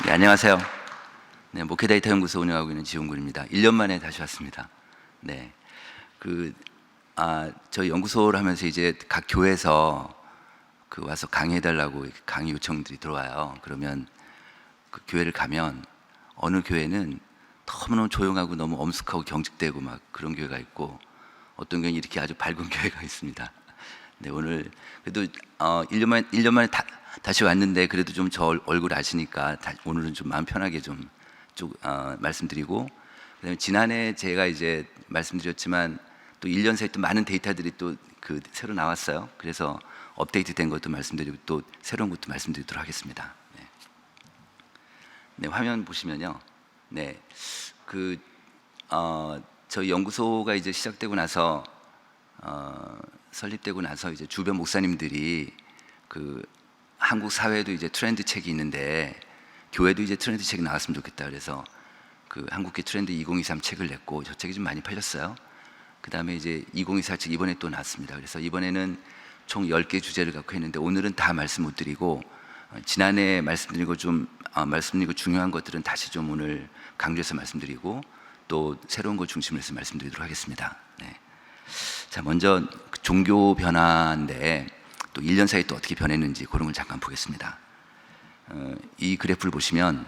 네, 안녕하세요. 네, 목회데이터 연구소 운영하고 있는 지용군입니다. 1년 만에 다시 왔습니다. 네, 저희 연구소를 하면서 이제 각 교회에서 와서 강의해달라고 강의 요청들이 들어와요. 그러면 그 교회를 가면 어느 교회는 너무너무 조용하고 너무 엄숙하고 경직되고 막 그런 교회가 있고, 어떤 교회는 이렇게 아주 밝은 교회가 있습니다. 네, 오늘 그래도 1년 만에 다시 왔는데, 그래도 좀 저 얼굴 아시니까 오늘은 좀 마음 편하게 좀 말씀드리고, 그다음에 지난해 제가 이제 말씀드렸지만 또 1년 사이 또 많은 데이터들이 또 새로 나왔어요. 그래서 업데이트된 것도 말씀드리고 또 새로운 것도 말씀드리도록 하겠습니다. 네, 화면 보시면요. 네, 저희 연구소가 이제 시작되고 나서 설립되고 나서 이제 주변 목사님들이 한국 사회도 이제 트렌드 책이 있는데 교회도 이제 트렌드 책이 나왔으면 좋겠다 그래서 한국계 트렌드 2023 책을 냈고, 저 책이 좀 많이 팔렸어요. 그 다음에 이제 2024 책 이번에 또 나왔습니다. 그래서 이번에는 총 10개 주제를 갖고 했는데 오늘은 다 말씀 못 드리고, 지난해 말씀드리고 중요한 것들은 다시 좀 오늘 강조해서 말씀드리고, 또 새로운 것 중심으로 해서 말씀드리도록 하겠습니다. 네. 자, 먼저 종교 변화인데 또 1년 사이에 또 어떻게 변했는지 그런 걸 잠깐 보겠습니다. 이 그래프를 보시면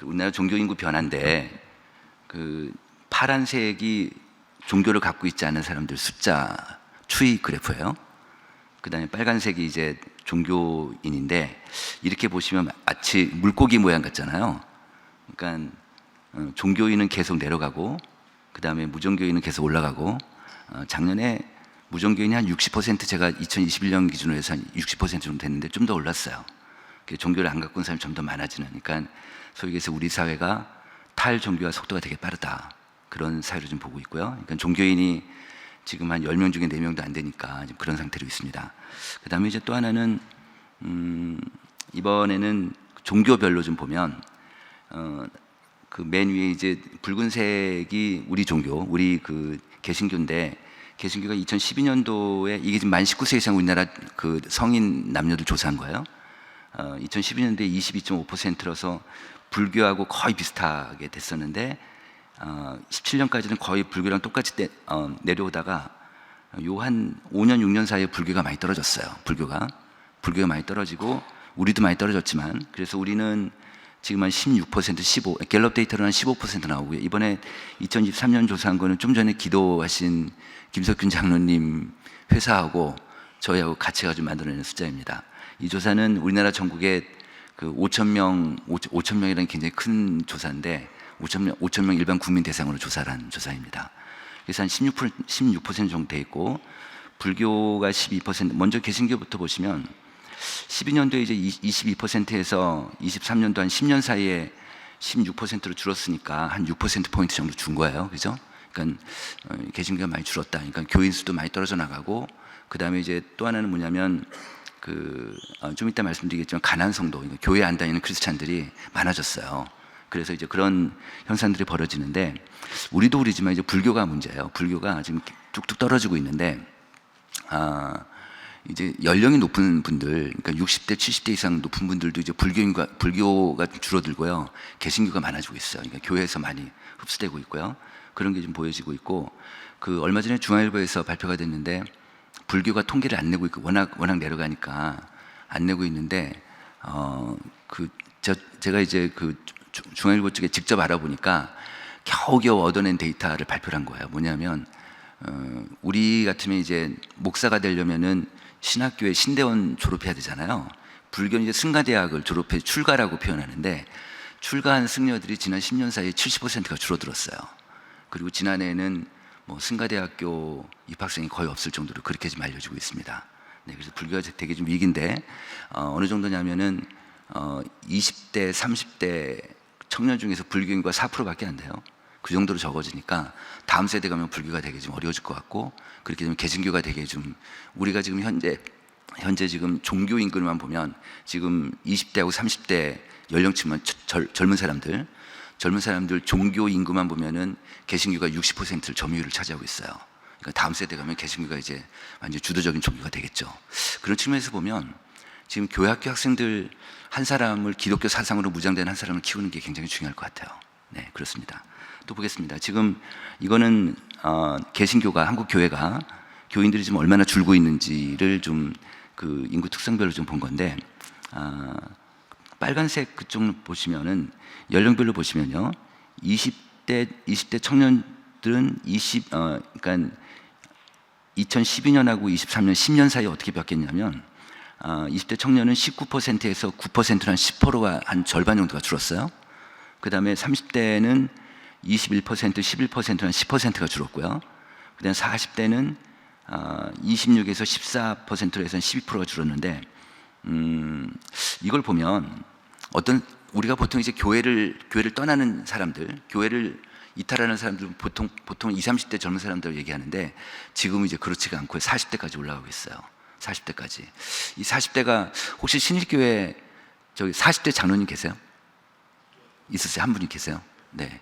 우리나라 종교 인구 변화인데, 파란색이 종교를 갖고 있지 않은 사람들 숫자 추이 그래프예요. 그 다음에 빨간색이 이제 종교인인데, 이렇게 보시면 마치 물고기 모양 같잖아요. 그러니까 종교인은 계속 내려가고, 그 다음에 무종교인은 계속 올라가고, 작년에 무종교인이 한 60%, 제가 2021년 기준으로 해서 한 60% 정도 됐는데 좀 더 올랐어요. 종교를 안 갖고 있는 사람이 좀 더 많아지는, 그러니까 소위 얘기해서 우리 사회가 탈종교화 속도가 되게 빠르다, 그런 사회로 좀 보고 있고요. 그러니까 종교인이 지금 한 10명 중에 4명도 안 되니까 지금 그런 상태로 있습니다. 그 다음에 이제 또 하나는 이번에는 종교별로 좀 보면 맨 위에 이제 붉은색이 우리 종교, 우리 개신교인데, 개신교가 2012년도에 이게 지금 만 19세 이상 우리나라 성인 남녀들 조사한 거예요. 2012년도에 22.5%라서 불교하고 거의 비슷하게 됐었는데, 17년까지는 거의 불교랑 똑같이 내려오다가 요 한 5년 6년 사이에 불교가 많이 떨어졌어요. 불교가 많이 떨어지고 우리도 많이 떨어졌지만, 그래서 우리는 지금 한 16%, 갤럽 데이터로는 한 15% 나오고요. 이번에 2023년 조사한 거는 좀 전에 기도하신 김석균 장로님 회사하고 저희하고 같이 가지고 만들어낸 숫자입니다. 이 조사는 우리나라 전국에 5,000명이라는 굉장히 큰 조사인데, 5,000명 일반 국민 대상으로 조사를 한 조사입니다. 그래서 한 16% 정도 돼 있고, 불교가 12%, 먼저 개신교부터 보시면 12년도에 이제 22%에서 23년도 한 10년 사이에 16%로 줄었으니까 한 6%포인트 정도 준 거예요. 그죠? 그러니까 개신교가 많이 줄었다. 그러니까 교인 수도 많이 떨어져 나가고, 그 다음에 이제 또 하나는 뭐냐면, 좀 이따 말씀드리겠지만 가난 성도, 그러니까 교회 안 다니는 크리스찬들이 많아졌어요. 그래서 이제 그런 현상들이 벌어지는데, 우리도 우리지만 이제 불교가 문제예요. 불교가 지금 뚝뚝 떨어지고 있는데, 이제 연령이 높은 분들, 그러니까 60대, 70대 이상 높은 분들도 이제 불교가 줄어들고요. 개신교가 많아지고 있어요. 그러니까 교회에서 많이 흡수되고 있고요. 그런 게 좀 보여지고 있고, 얼마 전에 중앙일보에서 발표가 됐는데, 불교가 통계를 안 내고 있고, 워낙 내려가니까 안 내고 있는데, 제가 이제 중앙일보 쪽에 직접 알아보니까 겨우겨우 얻어낸 데이터를 발표를 한 거예요. 뭐냐면, 우리 같으면 이제 목사가 되려면은 신학교에 신대원 졸업해야 되잖아요. 불교는 이제 승가대학을 졸업해 출가라고 표현하는데, 출가한 승려들이 지난 10년 사이에 70%가 줄어들었어요. 그리고 지난해에는 승가대학교 입학생이 거의 없을 정도로 그렇게 좀 알려지고 있습니다. 네, 그래서 불교가 되게 좀 위기인데, 어느 정도냐면은 20대, 30대 청년 중에서 불교인구가 4%밖에 안 돼요. 그 정도로 적어지니까 다음 세대 가면 불교가 되게 좀 어려워질 것 같고, 그렇게 되면 개신교가 되게 좀, 우리가 지금 현재 지금 종교 인구만 보면 지금 20대하고 30대 연령층만 젊은 사람들 종교 인구만 보면은 개신교가 60%를 점유율을 차지하고 있어요. 그러니까 다음 세대 가면 개신교가 이제 완전 주도적인 종교가 되겠죠. 그런 측면에서 보면 지금 교회학교 학생들 한 사람을 기독교 사상으로 무장된 한 사람을 키우는 게 굉장히 중요할 것 같아요. 네, 그렇습니다. 또 보겠습니다. 지금 이거는 개신교가, 한국 교회가 교인들이 지금 얼마나 줄고 있는지를 좀 그 인구 특성별로 좀 본 건데, 빨간색 그쪽 보시면은 연령별로 보시면요, 20대 청년들은 그러니까 2012년하고 23년 10년 사이에 어떻게 바뀌었냐면, 20대 청년은 19%에서 9%한 10%가 한 절반 정도가 줄었어요. 그 다음에 30대는 21%, 11%한 10%가 줄었고요. 그 다음에 40대는 26에서 14%에서 12%가 줄었는데, 이걸 보면 우리가 보통 이제 교회를 떠나는 사람들, 교회를 이탈하는 사람들은 보통 20, 30대 젊은 사람들 얘기하는데, 지금은 이제 그렇지가 않고 40대까지 올라가고 있어요. 40대까지. 이 40대가 혹시 신일교회 저기 40대 장로님 계세요? 있으세요? 한 분이 계세요? 네.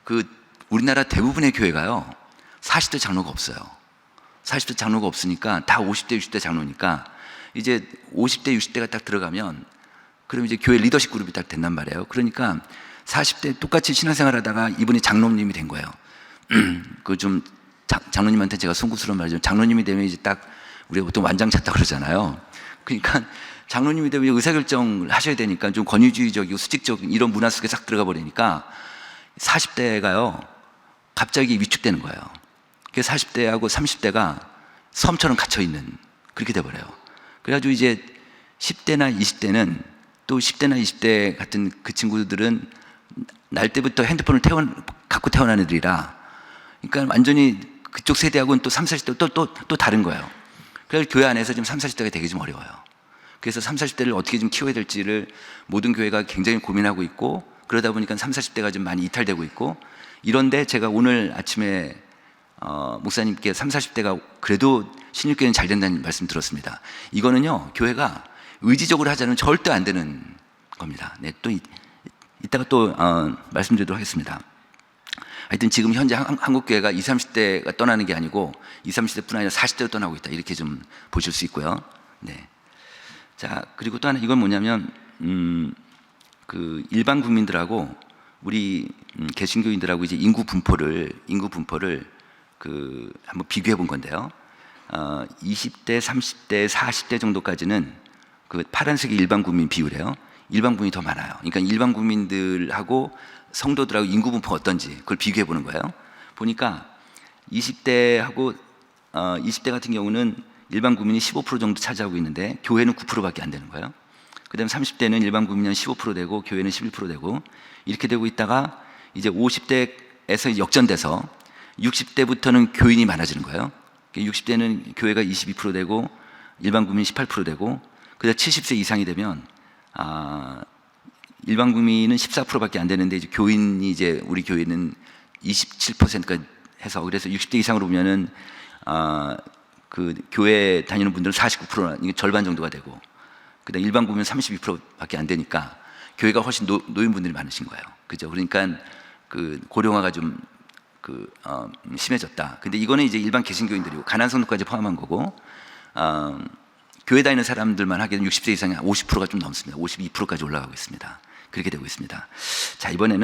그 우리나라 대부분의 교회가요, 40대 장로가 없어요. 40대 장로가 없으니까 다 50대, 60대 장로니까 이제 50대, 60대가 딱 들어가면 그럼 이제 교회 리더십 그룹이 딱 된단 말이에요. 그러니까 40대 똑같이 신앙생활 하다가 이분이 장로님이 된 거예요. 그 좀 장로님한테 제가 송구스러운 말이죠. 장로님이 되면 이제 딱 우리가 보통 완장 찼다 그러잖아요. 그러니까 장로님이 되면 의사결정을 하셔야 되니까 좀 권위주의적이고 수직적인 이런 문화 속에 싹 들어가 버리니까 40대가요 갑자기 위축되는 거예요. 그래서 40대하고 30대가 섬처럼 갇혀있는, 그렇게 돼버려요. 그래가지고 이제 10대나 20대는 또 10대나 20대 같은 그 친구들은 날 때부터 핸드폰을 갖고 태어난 애들이라, 그러니까 완전히 그쪽 세대하고는 또 30, 40대 또 다른 거예요. 그래서 교회 안에서 지금 30, 40대가 되게 좀 어려워요. 그래서 30, 40대를 어떻게 좀 키워야 될지를 모든 교회가 굉장히 고민하고 있고, 그러다 보니까 30, 40대가 좀 많이 이탈되고 있고, 이런데 제가 오늘 아침에 목사님께 30, 40대가 그래도 신일교회는 잘 된다는 말씀 들었습니다. 이거는요, 교회가 의지적으로 하자면 절대 안 되는 겁니다. 네, 또 이따가 또 말씀드리도록 하겠습니다. 하여튼 지금 현재 한국교회가 20, 30대가 떠나는 게 아니고 20, 30대뿐 아니라 40대로 떠나고 있다, 이렇게 좀 보실 수 있고요. 네. 자, 그리고 또 하나, 이건 뭐냐면 그 일반 국민들하고 우리 개신교인들하고 이제 인구 분포를 그 한번 비교해 본 건데요. 20대, 30대, 40대 정도까지는 그 파란색이 일반 국민 비율이에요. 일반 국민이 더 많아요. 그러니까 일반 국민들하고 성도들하고 인구 분포가 어떤지 그걸 비교해 보는 거예요. 보니까 20대하고 20대 같은 경우는 일반 국민이 15% 정도 차지하고 있는데 교회는 9%밖에 안 되는 거예요. 그 다음에 30대는 일반 국민은 15% 되고 교회는 11% 되고, 이렇게 되고 있다가 이제 50대에서 역전돼서 60대부터는 교인이 많아지는 거예요. 60대는 교회가 22% 되고 일반 국민이 18% 되고, 그다음 70세 이상이 되면 일반 국민은 14%밖에 안 되는데 이제 교인이 이제 우리 교회는 27%까지 해서, 그래서 60대 이상으로 보면은 그 교회 다니는 분들은 49%, 이게 절반 정도가 되고, 그다음 일반 국민은 32%밖에 안 되니까 교회가 훨씬 노인분들이 많으신 거예요. 그죠? 그러니까 그 고령화가 좀 심해졌다. 근데 이거는 이제 일반 개신교인들이고 가난한 성도까지 포함한 거고, 교회 다니는 사람들만 하기에는 60세 이상이 50%가 좀 넘습니다. 52%까지 올라가고 있습니다. 그렇게 되고 있습니다. 자, 이번에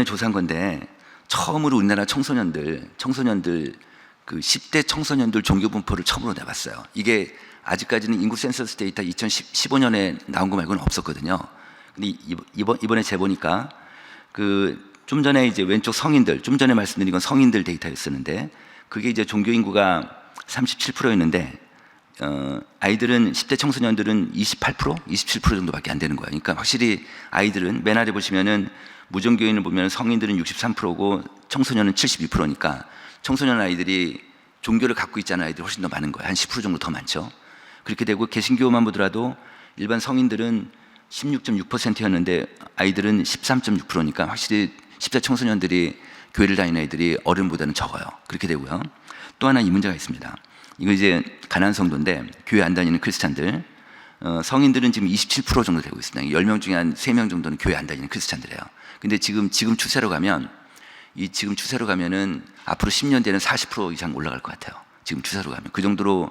조사한 건데, 처음으로 우리나라 청소년들 그 10대 청소년들 종교 분포를 처음으로 내봤어요. 이게 아직까지는 인구 센서스 데이터 2015년에 나온 거 말고는 없었거든요. 근데 이번에 재보니까 그 좀 전에 이제 왼쪽 성인들, 좀 전에 말씀드린 건 성인들 데이터였었는데, 그게 이제 종교 인구가 37%였는데 아이들은 10대 청소년들은 28%, 27% 정도밖에 안 되는 거예요. 그러니까 확실히 아이들은 맨 아래 보시면은 무종교인을 보면 성인들은 63%고 청소년은 72%니까 청소년 아이들이 종교를 갖고 있지 않은 아이들이 훨씬 더 많은 거예요. 한 10% 정도 더 많죠. 그렇게 되고 개신교만 보더라도 일반 성인들은 16.6%였는데 아이들은 13.6%니까 확실히 10대 청소년들이 교회를 다니는 아이들이 어른보다는 적어요. 그렇게 되고요. 또 하나 이 문제가 있습니다. 이거 이제 가난한 성도인데 교회 안 다니는 크리스찬들, 성인들은 지금 27% 정도 되고 있습니다. 10명 중에 한 3명 정도는 교회 안 다니는 크리스찬들이에요. 근데 지금 추세로 가면은 앞으로 10년 뒤에는 40% 이상 올라갈 것 같아요. 지금 추세로 가면. 그 정도로,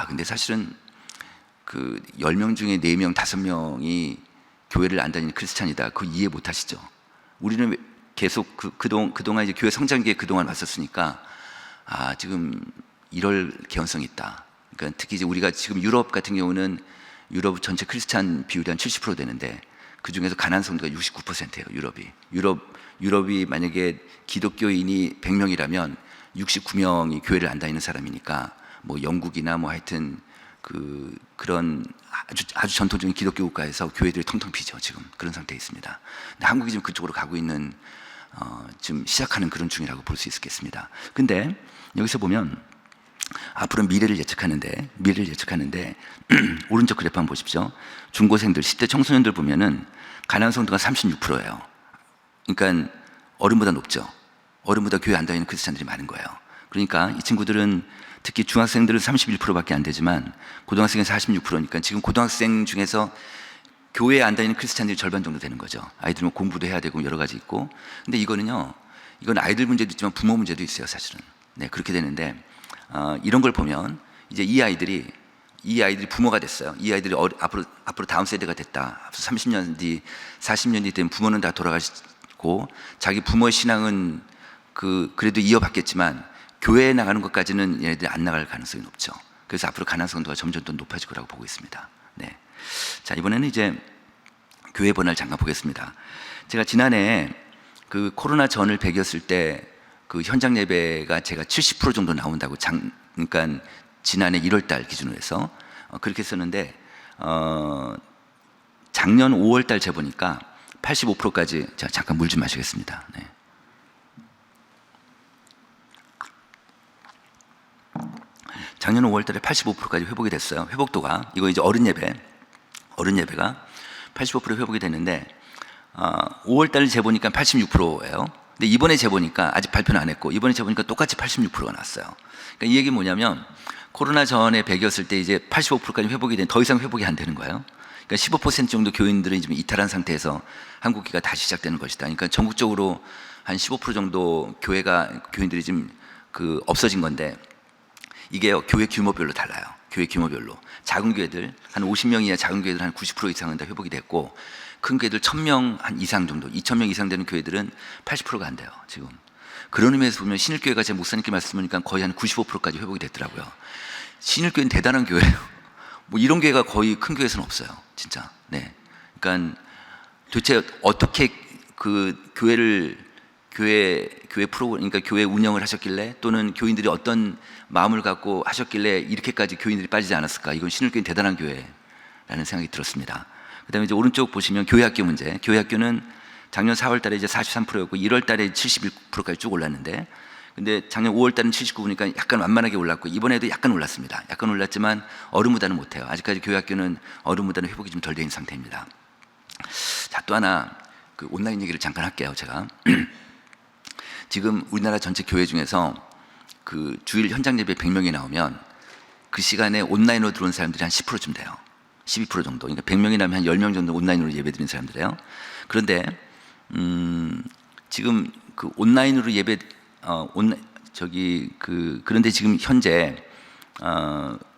근데 사실은 그 10명 중에 4명, 5명이 교회를 안 다니는 크리스찬이다. 그거 이해 못 하시죠? 우리는 계속 그동안 이제 교회 성장기에 그동안 왔었으니까, 지금 이럴 개연성이 있다. 그러니까 특히 이제 우리가 지금 유럽 같은 경우는 유럽 전체 크리스찬 비율이 한 70% 되는데, 그 중에서 가난한 성도가 69%예요, 유럽이 만약에 기독교인이 100명이라면 69명이 교회를 안 다니는 사람이니까, 뭐 영국이나 뭐 하여튼 그런 아주 전통적인 기독교 국가에서 교회들이 텅텅 비죠. 지금 그런 상태에 있습니다. 근데 한국이 지금 그쪽으로 가고 있는, 지금 시작하는 그런 중이라고 볼 수 있겠습니다. 근데 여기서 보면 앞으로 미래를 예측하는데 오른쪽 그래프 한번 보십시오. 중고생들, 10대 청소년들 보면은 가난한 성도가 36%예요. 그러니까 어른보다 높죠. 어른보다 교회 안 다니는 크리스찬들이 많은 거예요. 그러니까 이 친구들은 특히 중학생들은 31%밖에 안 되지만 고등학생은 46%니까 지금 고등학생 중에서 교회에 안 다니는 크리스찬들이 절반 정도 되는 거죠. 아이들은 공부도 해야 되고 여러 가지 있고. 근데 이건 아이들 문제도 있지만 부모 문제도 있어요, 사실은. 네, 그렇게 되는데, 이런 걸 보면 이제 이 아이들이 부모가 됐어요. 이 아이들이 앞으로 다음 세대가 됐다. 앞으로 30년 뒤, 40년 뒤 되면 부모는 다 돌아가시고 자기 부모의 신앙은 그래도 이어받겠지만 교회에 나가는 것까지는 얘네들이 안 나갈 가능성이 높죠. 그래서 앞으로 가난한 성도가 점점 더 높아질 거라고 보고 있습니다. 네. 자, 이번에는 이제 교회 번화를 잠깐 보겠습니다. 제가 지난해 그 코로나 전을 배겼을 때 그 현장 예배가 제가 70% 정도 나온다고 그러니까 지난해 1월 달 기준으로 해서 그렇게 했었는데, 작년 5월 달 재보니까 85%까지, 제가 잠깐 물 좀 마시겠습니다. 네. 작년 5월 달에 85%까지 회복이 됐어요. 회복도가. 이거 이제 어른 예배가 85% 회복이 됐는데, 5월 달을 재보니까 86%예요. 근데 이번에 재보니까, 아직 발표는 안 했고, 이번에 재보니까 똑같이 86%가 났어요. 그러니까 이 얘기 뭐냐면, 코로나 전에 배겼을 때 이제 85%까지 회복이 더 이상 회복이 안 되는 거예요. 그러니까 15% 정도 교인들은 지금 이탈한 상태에서 한국기가 다시 시작되는 것이다. 그러니까 전국적으로 한 15% 정도 교인들이 지금 없어진 건데, 이게요, 교회 규모별로 달라요. 교회 규모별로. 작은 교회들, 한 50명 이하 작은 교회들 한 90% 이상은 다 회복이 됐고, 큰 교회들 1000명 한 이상 정도, 2000명 이상 되는 교회들은 80%가 안 돼요, 지금. 그런 의미에서 보면 신일교회가 제 목사님께 말씀하니까 거의 한 95%까지 회복이 됐더라고요. 신일교회는 대단한 교회예요. 뭐 이런 교회가 거의 큰 교회에서는 없어요, 진짜. 네. 그러니까 도대체 어떻게 그러니까 교회 운영을 하셨길래, 또는 교인들이 어떤 마음을 갖고 하셨길래 이렇게까지 교인들이 빠지지 않았을까. 이건 신일교회는 대단한 교회라는 생각이 들었습니다. 그 다음에 이제 오른쪽 보시면 교회학교 문제. 교회학교는 작년 4월 달에 이제 43%였고 1월 달에 71%까지 쭉 올랐는데, 근데 작년 5월 달은 79%니까 약간 완만하게 올랐고, 이번에도 약간 올랐습니다. 약간 올랐지만 어른보다는 못해요. 아직까지 교회학교는 어른보다는 회복이 좀 덜 된 상태입니다. 자, 또 하나 온라인 얘기를 잠깐 할게요, 제가. 지금 우리나라 전체 교회 중에서 주일 현장 예배 100명이 나오면 그 시간에 온라인으로 들어온 사람들이 한 10%쯤 돼요. 12% 정도. 그러니까 100명이 나면 한 10명 정도 온라인으로 예배 드리는 사람들이에요. 그런데 지금 온라인으로 그런데 지금 현재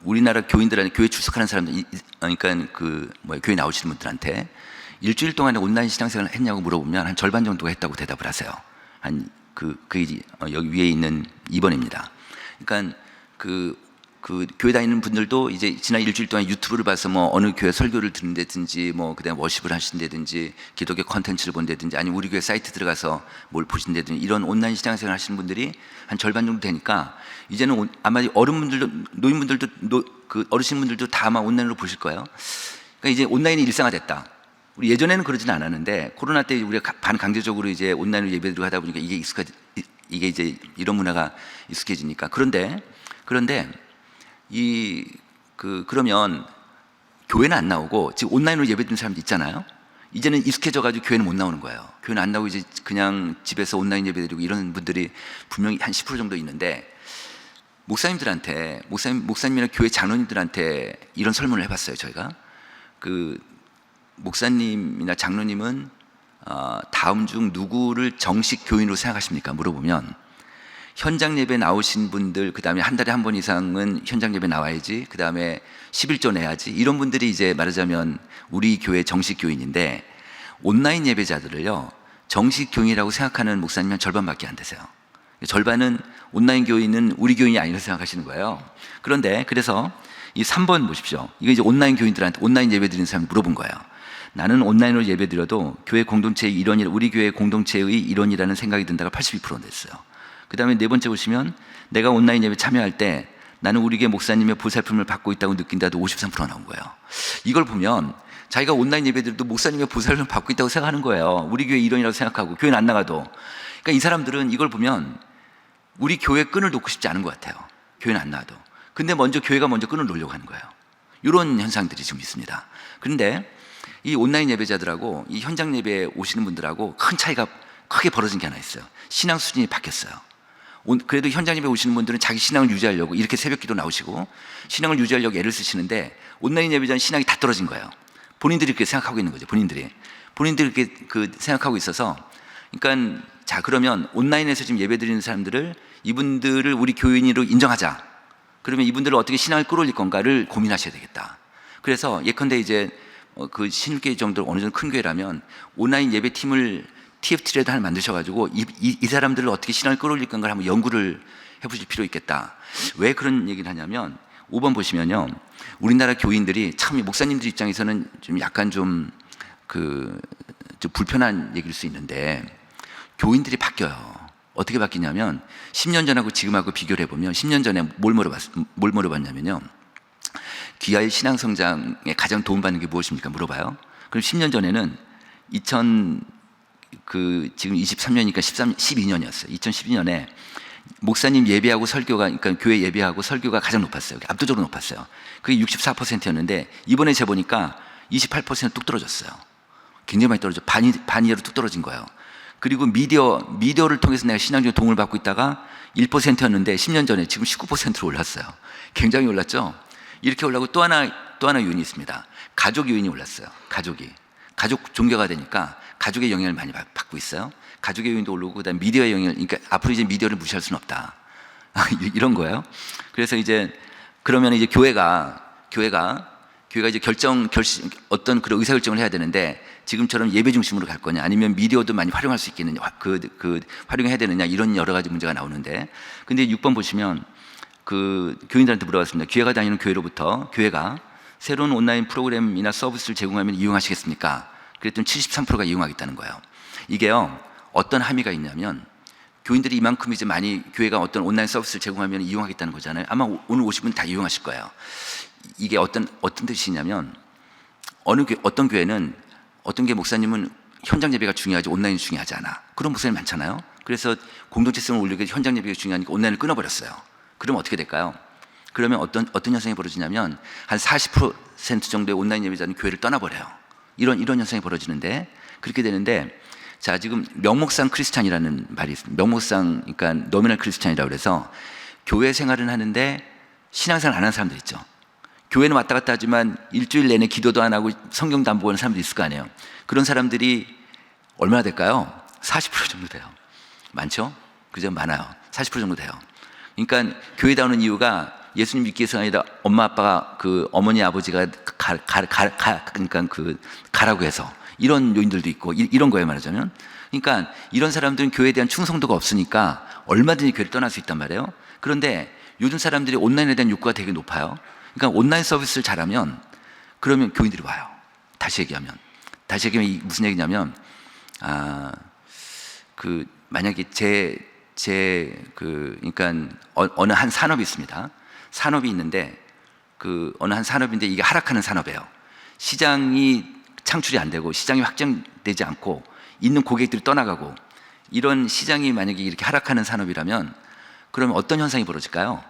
우리나라 교인들한테, 교회 출석하는 사람들, 그러니까 교회 나오시는 분들한테 일주일 동안에 온라인 신앙생활을 했냐고 물어보면 한 절반 정도가 했다고 대답을 하세요. 여기 위에 있는 2번입니다. 그러니까 교회 다니는 분들도 이제 지난 일주일 동안 유튜브를 봐서 뭐 어느 교회 설교를 듣는다든지, 뭐 그다음 워십을 하신다든지, 기독교 컨텐츠를 본다든지, 아니면 우리 교회 사이트 들어가서 뭘 보신다든지, 이런 온라인 신앙생활 하시는 분들이 한 절반 정도 되니까, 이제는 아마 어른분들도, 노인분들도, 어르신분들도 다 아마 온라인으로 보실 거예요. 그러니까 이제 온라인이 일상화됐다. 우리 예전에는 그러지는 않았는데, 코로나 때 우리가 반강제적으로 이제 온라인으로 예배드리고 하다 보니까 이게 이제 이런 문화가 익숙해지니까. 그런데 그러면 교회는 안 나오고 지금 온라인으로 예배드리는 사람도 있잖아요. 이제는 익숙해져가지고 교회는 못 나오는 거예요. 교회는 안 나오고 이제 그냥 집에서 온라인 예배드리고 이런 분들이 분명히 한 10% 정도 있는데, 목사님이나 교회 장로님들한테 이런 설문을 해봤어요. 저희가 목사님이나 장로님은 다음 중 누구를 정식 교인으로 생각하십니까? 물어보면 현장 예배 나오신 분들, 그 다음에 한 달에 한 번 이상은 현장 예배 나와야지, 그 다음에 11조 내야지, 이런 분들이 이제 말하자면 우리 교회 정식 교인인데, 온라인 예배자들을요, 정식 교인이라고 생각하는 목사님은 절반밖에 안 되세요. 절반은 온라인 교인은 우리 교인이 아니라고 생각하시는 거예요. 그런데 그래서 이 3번 보십시오. 이거 이제 온라인 교인들한테, 온라인 예배 드리는 사람이 물어본 거예요. 나는 온라인으로 예배 드려도 교회 공동체의 일원이, 우리 교회 공동체의 일원이라는 생각이 든다가 82% 됐어요. 그 다음에 네 번째 보시면, 내가 온라인 예배 참여할 때 나는 우리 교회 목사님의 보살핌을 받고 있다고 느낀다도 53% 나온 거예요. 이걸 보면 자기가 온라인 예배 드려도 목사님의 보살핌을 받고 있다고 생각하는 거예요. 우리 교회 일원이라고 생각하고, 교회는 안 나가도. 그러니까 이 사람들은 이걸 보면 우리 교회 끈을 놓고 싶지 않은 것 같아요. 교회는 안 나와도. 근데 교회가 먼저 끈을 놓으려고 하는 거예요. 이런 현상들이 지금 있습니다. 그런데 이 온라인 예배자들하고 이 현장 예배에 오시는 분들하고 큰 차이가 크게 벌어진 게 하나 있어요. 신앙 수준이 바뀌었어요. 그래도 현장 예배 오시는 분들은 자기 신앙을 유지하려고 이렇게 새벽 기도 나오시고 신앙을 유지하려고 애를 쓰시는데, 온라인 예배자는 신앙이 다 떨어진 거예요. 본인들이 그렇게 생각하고 있는 거죠. 본인들이 그렇게 생각하고 있어서. 그러니까 자, 그러면 온라인에서 지금 예배 드리는 사람들을, 이분들을 우리 교인으로 인정하자. 그러면 이분들을 어떻게 신앙을 끌어올릴 건가를 고민하셔야 되겠다. 그래서 예컨대 이제 그 신교회 정도 어느 정도 큰 교회라면 온라인 예배 팀을 TFT라도 하나 만드셔가지고 이 사람들을 어떻게 신앙을 끌어올릴 건가를 한번 연구를 해보실 필요 있겠다. 왜 그런 얘기를 하냐면, 5번 보시면요, 우리나라 교인들이 참, 목사님들 입장에서는 좀 약간 좀 불편한 얘기일 수 있는데, 교인들이 바뀌어요. 어떻게 바뀌냐면 10년 전하고 지금하고 비교를 해보면, 10년 전에 뭘 물어봤냐면요, 귀하의 신앙 성장에 가장 도움받는 게 무엇입니까? 물어봐요. 그럼 10년 전에는 지금 23년이니까 12년이었어요. 2012년에 목사님 예배하고 설교가, 그러니까 교회 예배하고 설교가 가장 높았어요. 압도적으로 높았어요. 그게 64%였는데 이번에 재보니까 28%뚝 떨어졌어요. 굉장히 많이 떨어져. 반 이하로 뚝 떨어진 거예요. 그리고 미디어를 통해서 내가 신앙적인 도움을 받고 있다가 1%였는데 10년 전에 지금 19%로 올랐어요. 굉장히 올랐죠? 이렇게 올라고 또 하나 요인이 있습니다. 가족 요인이 올랐어요. 가족 종교가 되니까 가족의 영향을 많이 받고 있어요. 가족의 요인도 오르고, 그다음 미디어의 영향을, 그러니까 앞으로 이제 미디어를 무시할 수는 없다. 이런 거예요. 그래서 이제 그러면 이제 교회가 이제 어떤 그런 의사결정을 해야 되는데, 지금처럼 예배 중심으로 갈 거냐, 아니면 미디어도 많이 활용할 수 있겠느냐, 활용해야 되느냐, 이런 여러 가지 문제가 나오는데, 근데 6번 보시면 교인들한테 물어봤습니다. 교회가 다니는 교회로부터 교회가 새로운 온라인 프로그램이나 서비스를 제공하면 이용하시겠습니까? 그랬더니 73%가 이용하겠다는 거예요. 이게요, 어떤 함의가 있냐면, 교인들이 이만큼 이제 많이 교회가 어떤 온라인 서비스를 제공하면 이용하겠다는 거잖아요. 아마 오늘 오신 분 다 이용하실 거예요. 이게 어떤 뜻이냐면, 어떤 교회는, 어떤 게 목사님은 현장 예배가 중요하지 온라인이 중요하지 않아. 그런 목사님 많잖아요. 그래서 공동체성을 올리기 위해서 현장 예배가 중요하니까 온라인을 끊어버렸어요. 그러면 어떻게 될까요? 그러면 어떤 현상이 벌어지냐면, 한 40% 정도의 온라인 예배자는 교회를 떠나버려요. 이런 현상이 벌어지는데, 그렇게 되는데, 자, 지금 명목상 크리스찬이라는 말이 있습니다. 명목상, 그러니까 노미널 크리스찬이라고 그래서 교회 생활은 하는데 신앙생활 안 하는 사람들 있죠. 교회는 왔다 갔다 하지만 일주일 내내 기도도 안 하고 성경도 안 보는 사람들이 있을 거 아니에요. 그런 사람들이 얼마나 될까요? 40% 정도 돼요. 많죠? 그죠? 많아요. 40% 정도 돼요. 그러니까 교회에 나오는 이유가 예수님 믿기 위해서가 아니라 엄마 아빠가, 어머니 아버지가 그러니까 가라고 해서, 이런 요인들도 있고, 이런 거예요, 말하자면. 그러니까 이런 사람들은 교회에 대한 충성도가 없으니까 얼마든지 교회를 떠날 수 있단 말이에요. 그런데 요즘 사람들이 온라인에 대한 욕구가 되게 높아요. 그러니까 온라인 서비스를 잘하면, 그러면 교인들이 와요. 다시 얘기하면 이게 무슨 얘기냐면, 만약에 그러니까 어느 한 산업이 있습니다. 산업이 있는데, 어느 한 산업인데 이게 하락하는 산업이에요. 시장이 창출이 안 되고 시장이 확장되지 않고 있는 고객들이 떠나가고, 이런 시장이 만약에 이렇게 하락하는 산업이라면, 그러면 어떤 현상이 벌어질까요?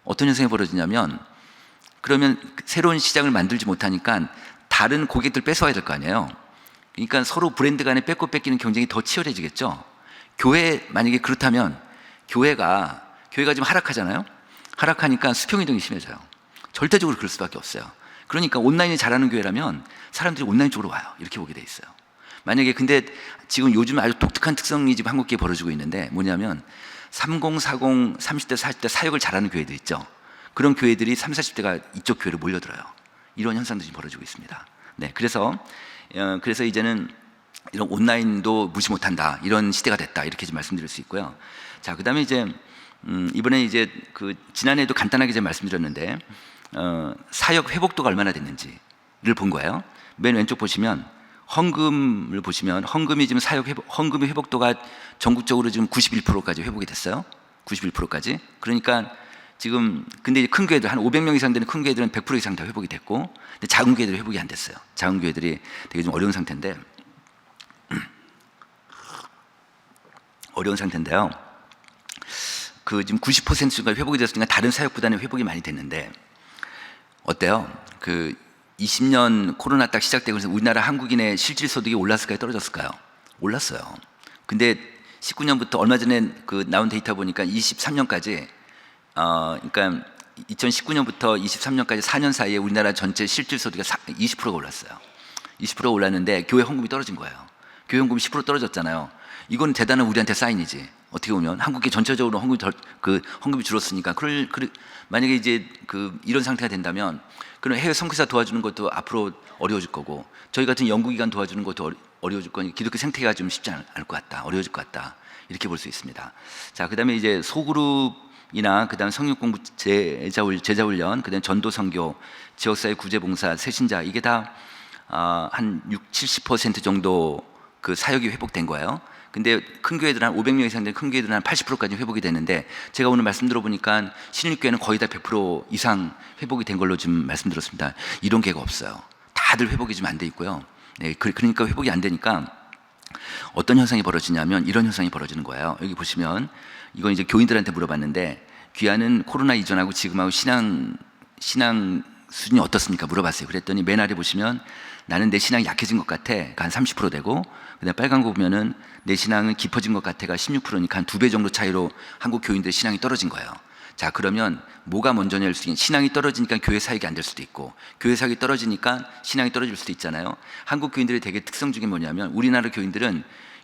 어떤 현상이 벌어지냐면, 그러면 새로운 시장을 만들지 못하니까 다른 고객들 뺏어와야 될 거 아니에요. 그러니까 서로 브랜드 간에 뺏고 뺏기는 경쟁이 더 치열해지겠죠. 교회, 만약에 그렇다면 교회가 지금 하락하잖아요. 하락하니까 수평이동이 심해져요. 절대적으로 그럴 수밖에 없어요. 그러니까 온라인이 잘하는 교회라면 사람들이 온라인 쪽으로 와요. 이렇게 보게 돼 있어요. 만약에 근데 지금 요즘 아주 독특한 특성이 지금 한국계에 벌어지고 있는데, 뭐냐면 30, 40, 30대, 40대 사역을 잘하는 교회들 있죠. 그런 교회들이 30, 40대가 이쪽 교회로 몰려들어요. 이런 현상들이 지금 벌어지고 있습니다. 네, 그래서 이제는 이런 온라인도 무시 못한다, 이런 시대가 됐다, 이렇게 좀 말씀드릴 수 있고요. 자, 그다음에 이제 이번에 이제 지난해에도 간단하게 제가 말씀드렸는데 사역 회복도가 얼마나 됐는지를 본 거예요. 맨 왼쪽 보시면 헌금을 보시면 헌금이 지금 헌금의 회복도가 전국적으로 지금 91%까지 회복이 됐어요. 91%까지. 그러니까 지금 근데 큰 교회들 한 500명 이상 되는 큰 교회들은 100% 이상 다 회복이 됐고, 근데 작은 교회들이 회복이 안 됐어요. 작은 교회들이 되게 좀 어려운 상태인데요. 지금 90%가 회복이 됐으니까 다른 사역보다는 회복이 많이 됐는데 어때요? 20년 코로나 딱 시작되고 나서 우리나라 한국인의 실질 소득이 올랐을까요? 떨어졌을까요? 올랐어요. 근데 19년부터 얼마 전에 나온 데이터 보니까 23년까지 그러니까 2019년부터 23년까지 4년 사이에 우리나라 전체 실질 소득이 20%가 올랐어요. 20%가 올랐는데 교회 헌금이 떨어진 거예요. 교회 헌금이 10% 떨어졌잖아요. 이건 대단한 우리한테 사인이지. 어떻게 보면 한국계 전체적으로 헌금이 줄었으니까 만약에 이제 이런 상태가 된다면 그럼 해외 선교사 도와주는 것도 앞으로 어려워질 거고, 저희 같은 연구기관 도와주는 것도 어려워질 거니 기독교 생태가 좀 쉽지 않을 것 같다, 어려워질 것 같다, 이렇게 볼 수 있습니다. 자, 그다음에 이제 소그룹이나 그다음 성육공부 제자훈련, 그다음 전도선교, 지역사회 구제봉사, 새신자, 이게 다 한 60-70% 정도 사역이 회복된 거예요. 근데 큰 교회들은 한 500명 이상 되는 큰 교회들은 한 80%까지 회복이 됐는데, 제가 오늘 말씀 들어보니까 신일교회는 거의 다 100% 이상 회복이 된 걸로 지금 말씀드렸습니다. 이런 교회가 없어요. 다들 회복이 좀 안 돼 있고요. 네, 그러니까 회복이 안 되니까 어떤 현상이 벌어지냐면 이런 현상이 벌어지는 거예요. 여기 보시면 이건 이제 교인들한테 물어봤는데, 귀하는 코로나 이전하고 지금하고 신앙 수준이 어떻습니까? 물어봤어요. 그랬더니 맨 아래 보시면 나는 내 신앙이 약해진 것 같아, 한 30% 되고, 그다음 빨간 거 보면은 내 신앙은 깊어진 것 같아가 16%니까 한 2배 정도 차이로 한국 교인들의 신앙이 떨어진 거예요. 자, 그러면 뭐가 먼저냐일 수 있는, 신앙이 떨어지니까 교회 사역이 안 될 수도 있고, 교회 사역이 떨어지니까 신앙이 떨어질 수도 있잖아요. 한국 교인들의 되게 특성 중에 뭐냐면, 우리나라 교인들은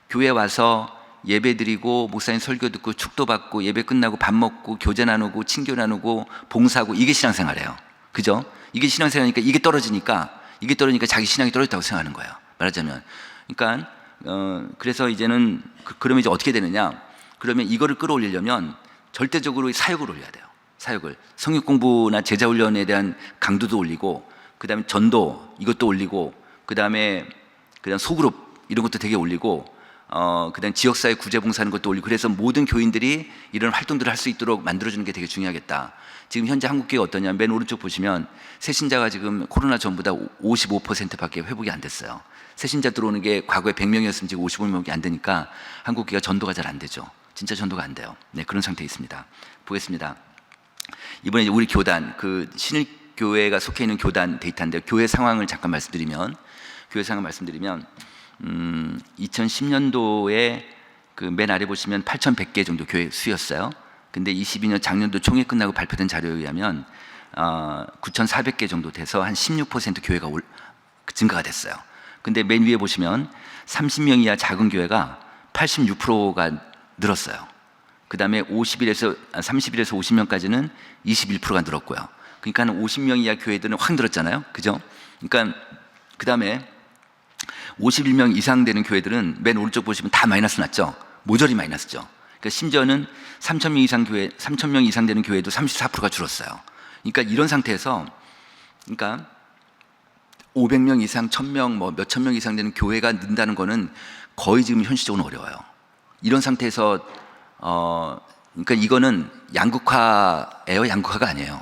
교회 와서 예배 드리고 목사님 설교 듣고 축도 받고 예배 끝나고 밥 먹고 교제 나누고 친교 나누고 봉사하고, 이게 신앙생활이에요. 그죠? 이게 신앙생활이니까 이게 떨어지니까 자기 신앙이 떨어졌다고 생각하는 거예요, 말하자면. 그러니까 그래서 이제는 그러면 이제 어떻게 되느냐? 그러면 이거를 끌어올리려면 절대적으로 사역을 올려야 돼요. 사역을, 성육공부나 제자훈련에 대한 강도도 올리고, 그다음에 전도 이것도 올리고, 그다음에 소그룹 이런 것도 되게 올리고, 그다음 지역사회 구제봉사하는 것도 올리고, 그래서 모든 교인들이 이런 활동들을 할 수 있도록 만들어주는 게 되게 중요하겠다. 지금 현재 한국교회가 어떠냐? 맨 오른쪽 보시면 새신자가 지금 코로나 전보다 55%밖에 회복이 안 됐어요. 새신자 들어오는 게 과거에 100명이었으면 지금 55명이 안 되니까 한국교회가 전도가 잘 안 되죠. 진짜 전도가 안 돼요. 네, 그런 상태에 있습니다. 보겠습니다. 이번에 이제 우리 교단, 신일교회가 속해 있는 교단 데이터인데, 교회 상황을 잠깐 말씀드리면 2010년도에 맨 아래 보시면 8,100개 정도 교회 수였어요. 근데 22년 작년도 총회 끝나고 발표된 자료에 의하면 9,400개 정도 돼서 한 16% 교회가 증가가 됐어요. 근데 맨 위에 보시면 30명 이하 작은 교회가 86%가 늘었어요. 그 다음에 30일에서 50명까지는 21%가 늘었고요. 그러니까 한 50명 이하 교회들은 확 늘었잖아요. 그죠? 그러니까 그 다음에 51명 이상 되는 교회들은 맨 오른쪽 보시면 다 마이너스 났죠. 모조리 마이너스죠. 그러니까 심지어는 3,000명 이상 되는 교회도 34%가 줄었어요. 그러니까 이런 상태에서, 그러니까 500명 이상, 1,000명, 몇천 명 이상 되는 교회가 는다는 거는 거의 지금 현실적으로 어려워요. 이런 상태에서 그러니까 이거는 양극화예요, 양극화가 아니에요.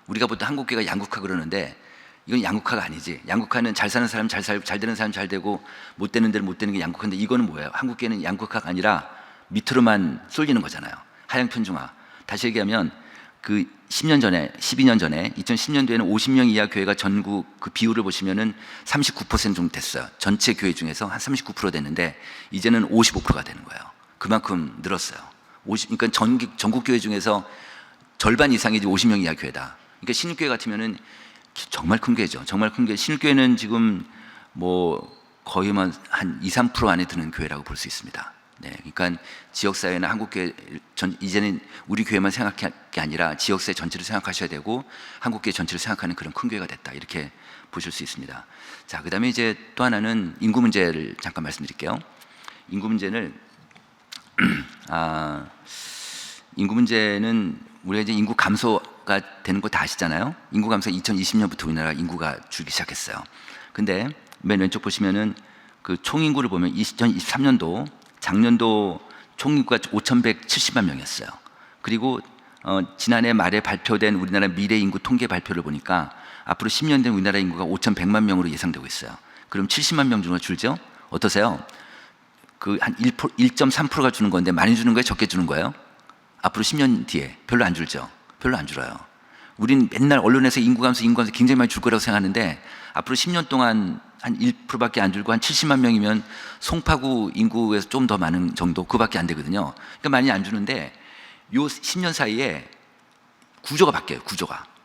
우리가 보통 한국교회가 양극화 그러는데 이건 양극화가 아니지. 양극화는 잘 사는 사람 잘 되는 사람 잘 되고 못 되는 데는 못 되는 게 양극화인데, 이거는 뭐예요? 한국교회는 양극화가 아니라 밑으로만 쏠리는 거잖아요. 하향 편중화. 다시 얘기하면 12년 전에 2010년도에는 50명 이하 교회가 전국 비율을 보시면은 39% 정도 됐어요. 전체 교회 중에서 한 39% 됐는데 이제는 55%가 되는 거예요. 그만큼 늘었어요. 그러니까 전국 교회 중에서 절반 이상이 50명 이하 교회다. 그러니까 신일교회 같으면은 정말 큰 교회죠. 정말 큰 교회. 신일교회는 지금 거의만 한 2-3% 안에 드는 교회라고 볼 수 있습니다. 네, 그러니까 지역사회나 한국교회 이제는 우리 교회만 생각할 게 아니라 지역사회 전체를 생각하셔야 되고 한국교회 전체를 생각하는 그런 큰 교회가 됐다, 이렇게 보실 수 있습니다. 자, 그 다음에 이제 또 하나는 인구 문제를 잠깐 말씀드릴게요. 인구 문제는 인구 문제는 우리가 이제 인구 감소가 되는 거 다 아시잖아요. 인구 감소 2020년부터 우리나라 인구가 줄기 시작했어요. 근데 맨 왼쪽 보시면은 그 총인구를 보면 2023년도 작년도 총인구가 5,170만 명이었어요. 그리고 지난해 말에 발표된 우리나라 미래 인구 통계 발표를 보니까 앞으로 10년 된 우리나라 인구가 5,100만 명으로 예상되고 있어요. 그럼 70만 명 정도 줄죠? 어떠세요? 그 한 1.3%가 주는 건데 많이 주는 거예요? 적게 주는 거예요? 앞으로 10년 뒤에 별로 안 줄죠? 별로 안 줄어요. 우린 맨날 언론에서 인구 감소 굉장히 많이 줄 거라고 생각하는데 앞으로 10년 동안 한 1%밖에 안 줄고 한 70만 명이면 송파구 인구에서 좀 더 많은 정도, 그밖에 안 되거든요. 그러니까 많이 안 주는데 요 10년 사이에 구조가 바뀌어요.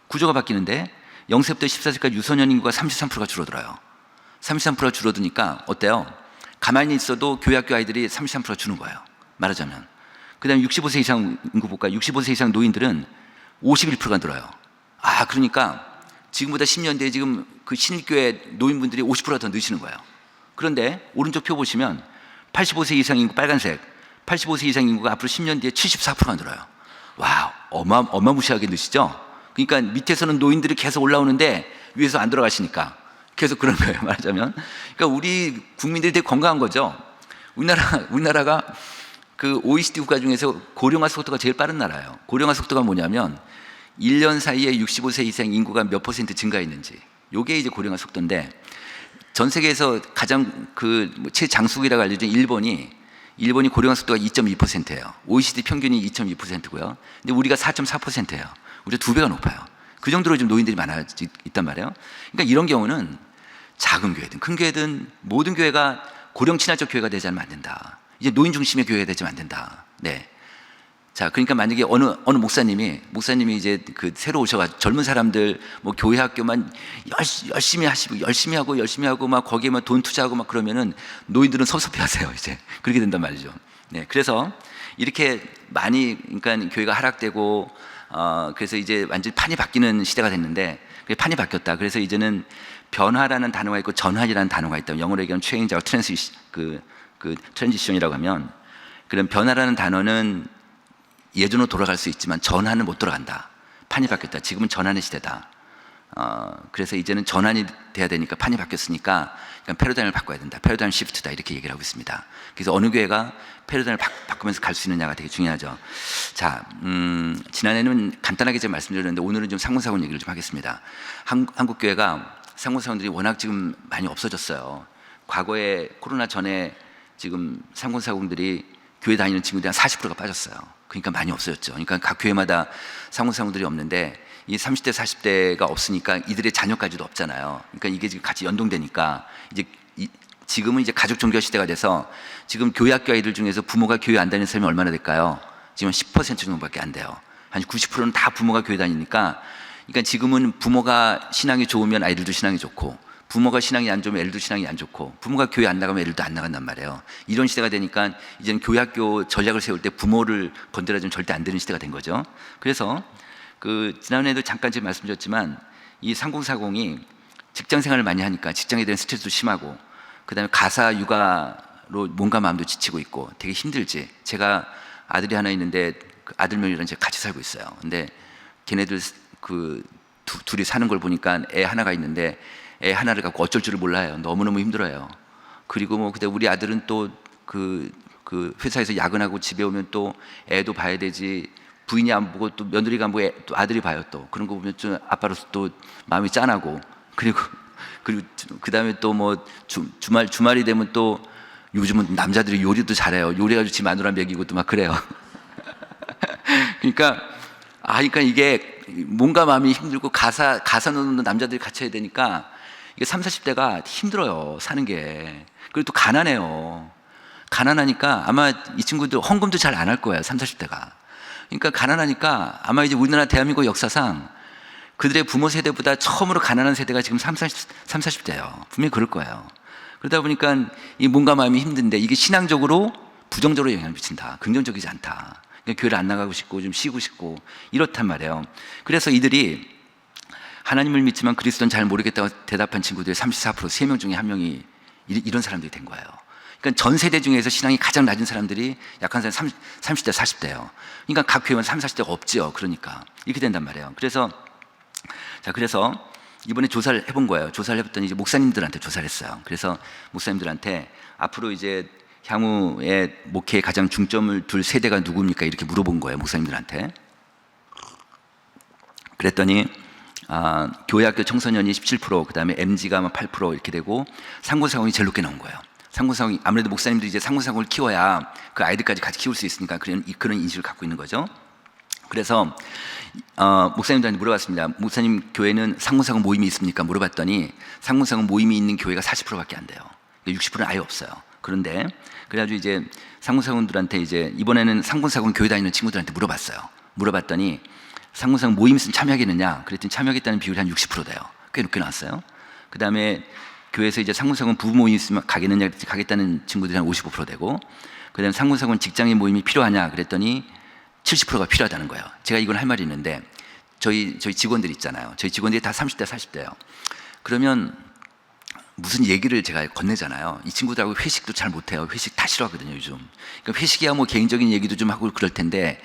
구조가 바뀌는데 0세부터 14세까지 유소년 인구가 33%가 줄어들어요. 33%가 줄어드니까 어때요? 가만히 있어도 교회학교 아이들이 33%가 주는 거예요, 말하자면. 그 다음에 65세 이상 인구 볼까요? 65세 이상 노인들은 51%가 늘어요. 그러니까 지금보다 10년 뒤에 지금 그 신일교회 노인분들이 50%가 더 느시는 거예요. 그런데 오른쪽 표 보시면 85세 이상 인구, 빨간색 85세 이상 인구가 앞으로 10년 뒤에 74%가 늘어요. 와, 어마무시하게 느시죠? 그러니까 밑에서는 노인들이 계속 올라오는데 위에서 안 돌아가시니까 계속 그런 거예요, 말하자면. 그러니까 우리 국민들이 되게 건강한 거죠. 우리나라가 그 OECD 국가 중에서 고령화 속도가 제일 빠른 나라예요. 고령화 속도가 뭐냐면 1년 사이에 65세 이상 인구가 몇 % 증가했는지, 요게 이제 고령화 속도인데, 전 세계에서 가장 그 최장수국이라고 알려진 일본이 고령화 속도가 2.2%예요. OECD 평균이 2.2%고요. 근데 우리가 4.4%예요. 우리가 2배가 높아요. 그 정도로 좀 노인들이 많아 있단 말이에요. 그러니까 이런 경우는 작은 교회든 큰 교회든 모든 교회가 고령 친화적 교회가 되지 않으면 안 된다. 이제 노인 중심의 교회가 되지 않으면 안 된다. 네. 자, 그러니까 만약에 어느 목사님이 이제 그 새로 오셔가지고 젊은 사람들 뭐 교회 학교만 열심히 하고 막 거기에만 돈 투자하고 막 그러면은 노인들은 섭섭해하세요, 이제. 그렇게 된단 말이죠. 네. 그래서 이렇게 많이, 그러니까 교회가 하락되고 그래서 이제 완전히 판이 바뀌는 시대가 됐는데, 판이 바뀌었다. 그래서 이제는 변화라는 단어가 있고 전환이라는 단어가 있다. 영어로 얘기하면 change하고 트랜지션이라고 하면, 그런 변화라는 단어는 예전으로 돌아갈 수 있지만 전환은 못 돌아간다. 판이 바뀌었다. 지금은 전환의 시대다. 그래서 이제는 전환이 돼야 되니까, 판이 바뀌었으니까 패러다임을 바꿔야 된다. 패러다임 시프트다, 이렇게 얘기를 하고 있습니다. 그래서 어느 교회가 패러다임을 바꾸면서 갈 수 있느냐가 되게 중요하죠. 자, 지난해는 간단하게 제가 말씀드렸는데 오늘은 좀 상군사군 얘기를 좀 하겠습니다. 한국 교회가 상군사군들이 워낙 지금 많이 없어졌어요. 과거에 코로나 전에 지금 상군사군들이 교회 다니는 친구들이 한 40%가 빠졌어요. 그러니까 많이 없어졌죠. 그러니까 각 교회마다 상군사군들이 없는데, 이 30대 40대가 없으니까 이들의 자녀까지도 없잖아요. 그러니까 이게 지금 같이 연동되니까 이제 지금은 이제 가족 종교 시대가 돼서 지금 교회학교 아이들 중에서 부모가 교회 안 다니는 사람이 얼마나 될까요? 지금 10% 정도밖에 안 돼요. 한 90%는 다 부모가 교회 다니니까, 그러니까 지금은 부모가 신앙이 좋으면 아이들도 신앙이 좋고, 부모가 신앙이 안 좋으면 애들도 신앙이 안 좋고, 부모가 교회 안 나가면 애들도 안 나간단 말이에요. 이런 시대가 되니까 이제는 교회학교 전략을 세울 때 부모를 건드려주면 절대 안 되는 시대가 된 거죠. 그래서 그 지난해에도 잠깐 제가 말씀드렸지만, 이 3040이 직장 생활을 많이 하니까 직장에 대한 스트레스도 심하고, 그 다음에 가사 육아로 몸과 마음도 지치고 있고 되게 힘들지. 제가 아들이 하나 있는데 그 아들 며느리랑 제가 같이 살고 있어요. 근데 걔네들 그 둘이 사는 걸 보니까 애 하나가 있는데 애 하나를 갖고 어쩔 줄을 몰라요. 너무너무 힘들어요. 그리고 뭐 그때 우리 아들은 또 그 회사에서 야근하고 집에 오면 또 애도 봐야 되지. 부인이 안 보고 또 며느리가 안 보고 또 아들이 봐요. 또 그런 거 보면 좀 아빠로서 또 마음이 짠하고, 그리고 그 다음에 또 뭐 주말이 되면 또 요즘은 남자들이 요리도 잘해요. 요리해가지고 지 마누라 먹이고 또 막 그래요. 그러니까 이게 몸과 마음이 힘들고 가사 노는 남자들이 같이 해야 되니까 이게 30, 40대가 힘들어요, 사는 게. 그리고 또 가난해요. 가난하니까 아마 이 친구들 헌금도 잘 안 할 거예요, 30, 40대가. 그러니까 가난하니까 아마 이제 우리나라 대한민국 역사상 그들의 부모 세대보다 처음으로 가난한 세대가 지금 30, 40대예요. 분명히 그럴 거예요. 그러다 보니까 이 몸과 마음이 힘든데, 이게 신앙적으로 부정적으로 영향을 미친다. 긍정적이지 않다. 그러니까 교회를 안 나가고 싶고 좀 쉬고 싶고 이렇단 말이에요. 그래서 이들이 하나님을 믿지만 그리스도는 잘 모르겠다고 대답한 친구들이 34%, 3명 중에 1명이 이런 사람들이 된 거예요. 그러니까 전 세대 중에서 신앙이 가장 낮은 사람들이 약한 사람이 30대, 40대예요. 그러니까 각 교회는 30, 40대가 없죠. 그러니까 이렇게 된단 말이에요. 그래서 이번에 조사를 해본 거예요. 조사를 해봤더니 이제 목사님들한테 조사를 했어요. 그래서 목사님들한테 앞으로 이제 향후에 목회에 가장 중점을 둘 세대가 누굽니까? 이렇게 물어본 거예요. 목사님들한테. 그랬더니 교회학교 청소년이 17%, 그 다음에 MZ가 8% 이렇게 되고 상고사공이 제일 높게 나온 거예요. 상고사공이 아무래도 목사님들이 이제 상고사공을 키워야 그 아이들까지 같이 키울 수 있으니까 그런 인식을 갖고 있는 거죠. 그래서 목사님들한테 물어봤습니다. 목사님 교회는 상고사공 모임이 있습니까? 물어봤더니 상고사공 모임이 있는 교회가 40%밖에 안 돼요. 60%는 아예 없어요. 그런데 그래가지고 이제 상고사공들한테 이제 이번에는 상고사공 교회 다니는 친구들한테 물어봤더니 상고사공 모임 있으면 참여하겠느냐? 그랬더니 참여하겠다는 비율이 한 60% 돼요. 꽤 높게 나왔어요. 그 다음에 교회에서 이제 상고사공 부부 모임 있으면 가겠느냐? 가겠다는 친구들이 한 55% 되고, 그 다음에 상고사공 직장인 모임이 필요하냐? 그랬더니 70%가 필요하다는 거예요. 제가 이건 할 말이 있는데 저희 직원들 있잖아요. 저희 직원들이 다 30대, 40대예요. 그러면 무슨 얘기를 제가 건네잖아요. 이 친구들하고 회식도 잘 못해요. 회식 다 싫어하거든요, 요즘. 그러니까 회식이야 뭐 개인적인 얘기도 좀 하고 그럴 텐데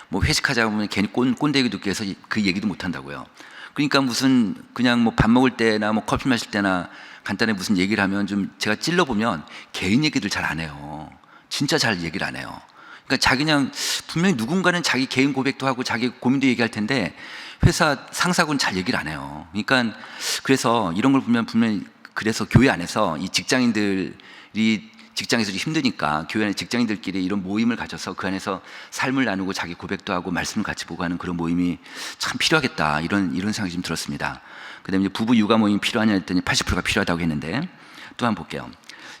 뭐 회식하자고 하면 괜히 꼰대 듣기 해서 그 얘기도 못 한다고요. 그러니까 무슨 그냥 뭐 밥 먹을 때나 뭐 커피 마실 때나 간단히 무슨 얘기를 하면 좀 제가 찔러보면 개인 얘기들 잘 안 해요. 진짜 잘 얘기를 안 해요. 그러니까 자기 그냥 분명히 누군가는 자기 개인 고백도 하고 자기 고민도 얘기할 텐데 회사 상사하고는 잘 얘기를 안 해요. 그러니까 그래서 이런 걸 보면 분명히 그래서 교회 안에서 이 직장인들이 직장에서 힘드니까 교회 안에 직장인들끼리 이런 모임을 가져서 그 안에서 삶을 나누고 자기 고백도 하고 말씀을 같이 보고 하는 그런 모임이 참 필요하겠다 이런 생각이 좀 들었습니다. 그 다음에 부부 육아 모임이 필요하냐 했더니 80%가 필요하다고 했는데 또 한번 볼게요.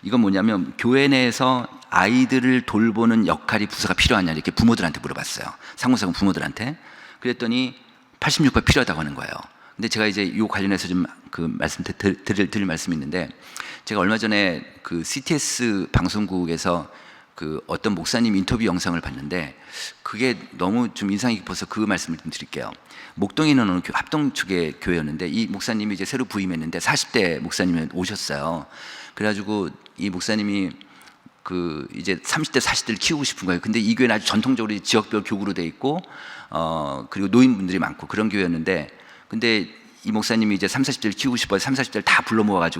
이건 뭐냐면 교회 내에서 아이들을 돌보는 역할이 부서가 필요하냐 이렇게 부모들한테 물어봤어요. 상무사공 부모들한테. 그랬더니 86%가 필요하다고 하는 거예요. 근데 제가 이제 이 관련해서 좀 그 말씀 드릴 말씀이 있는데 제가 얼마 전에 그 CTS 방송국에서 그 어떤 목사님 인터뷰 영상을 봤는데 그게 너무 좀 인상이 깊어서 그 말씀을 좀 드릴게요. 목동에 있는 어느 합동 측의 교회였는데 이 목사님이 이제 새로 부임했는데 40대 목사님이 오셨어요. 그래가지고 이 목사님이 그 이제 30대 40대를 키우고 싶은 거예요. 근데 이 교회는 아주 전통적으로 지역별 교구로 돼 있고 그리고 노인분들이 많고 그런 교회였는데 근데 이 목사님이 이제 30, 40대를 키우고 싶어서 30, 40대를 다 불러 모아서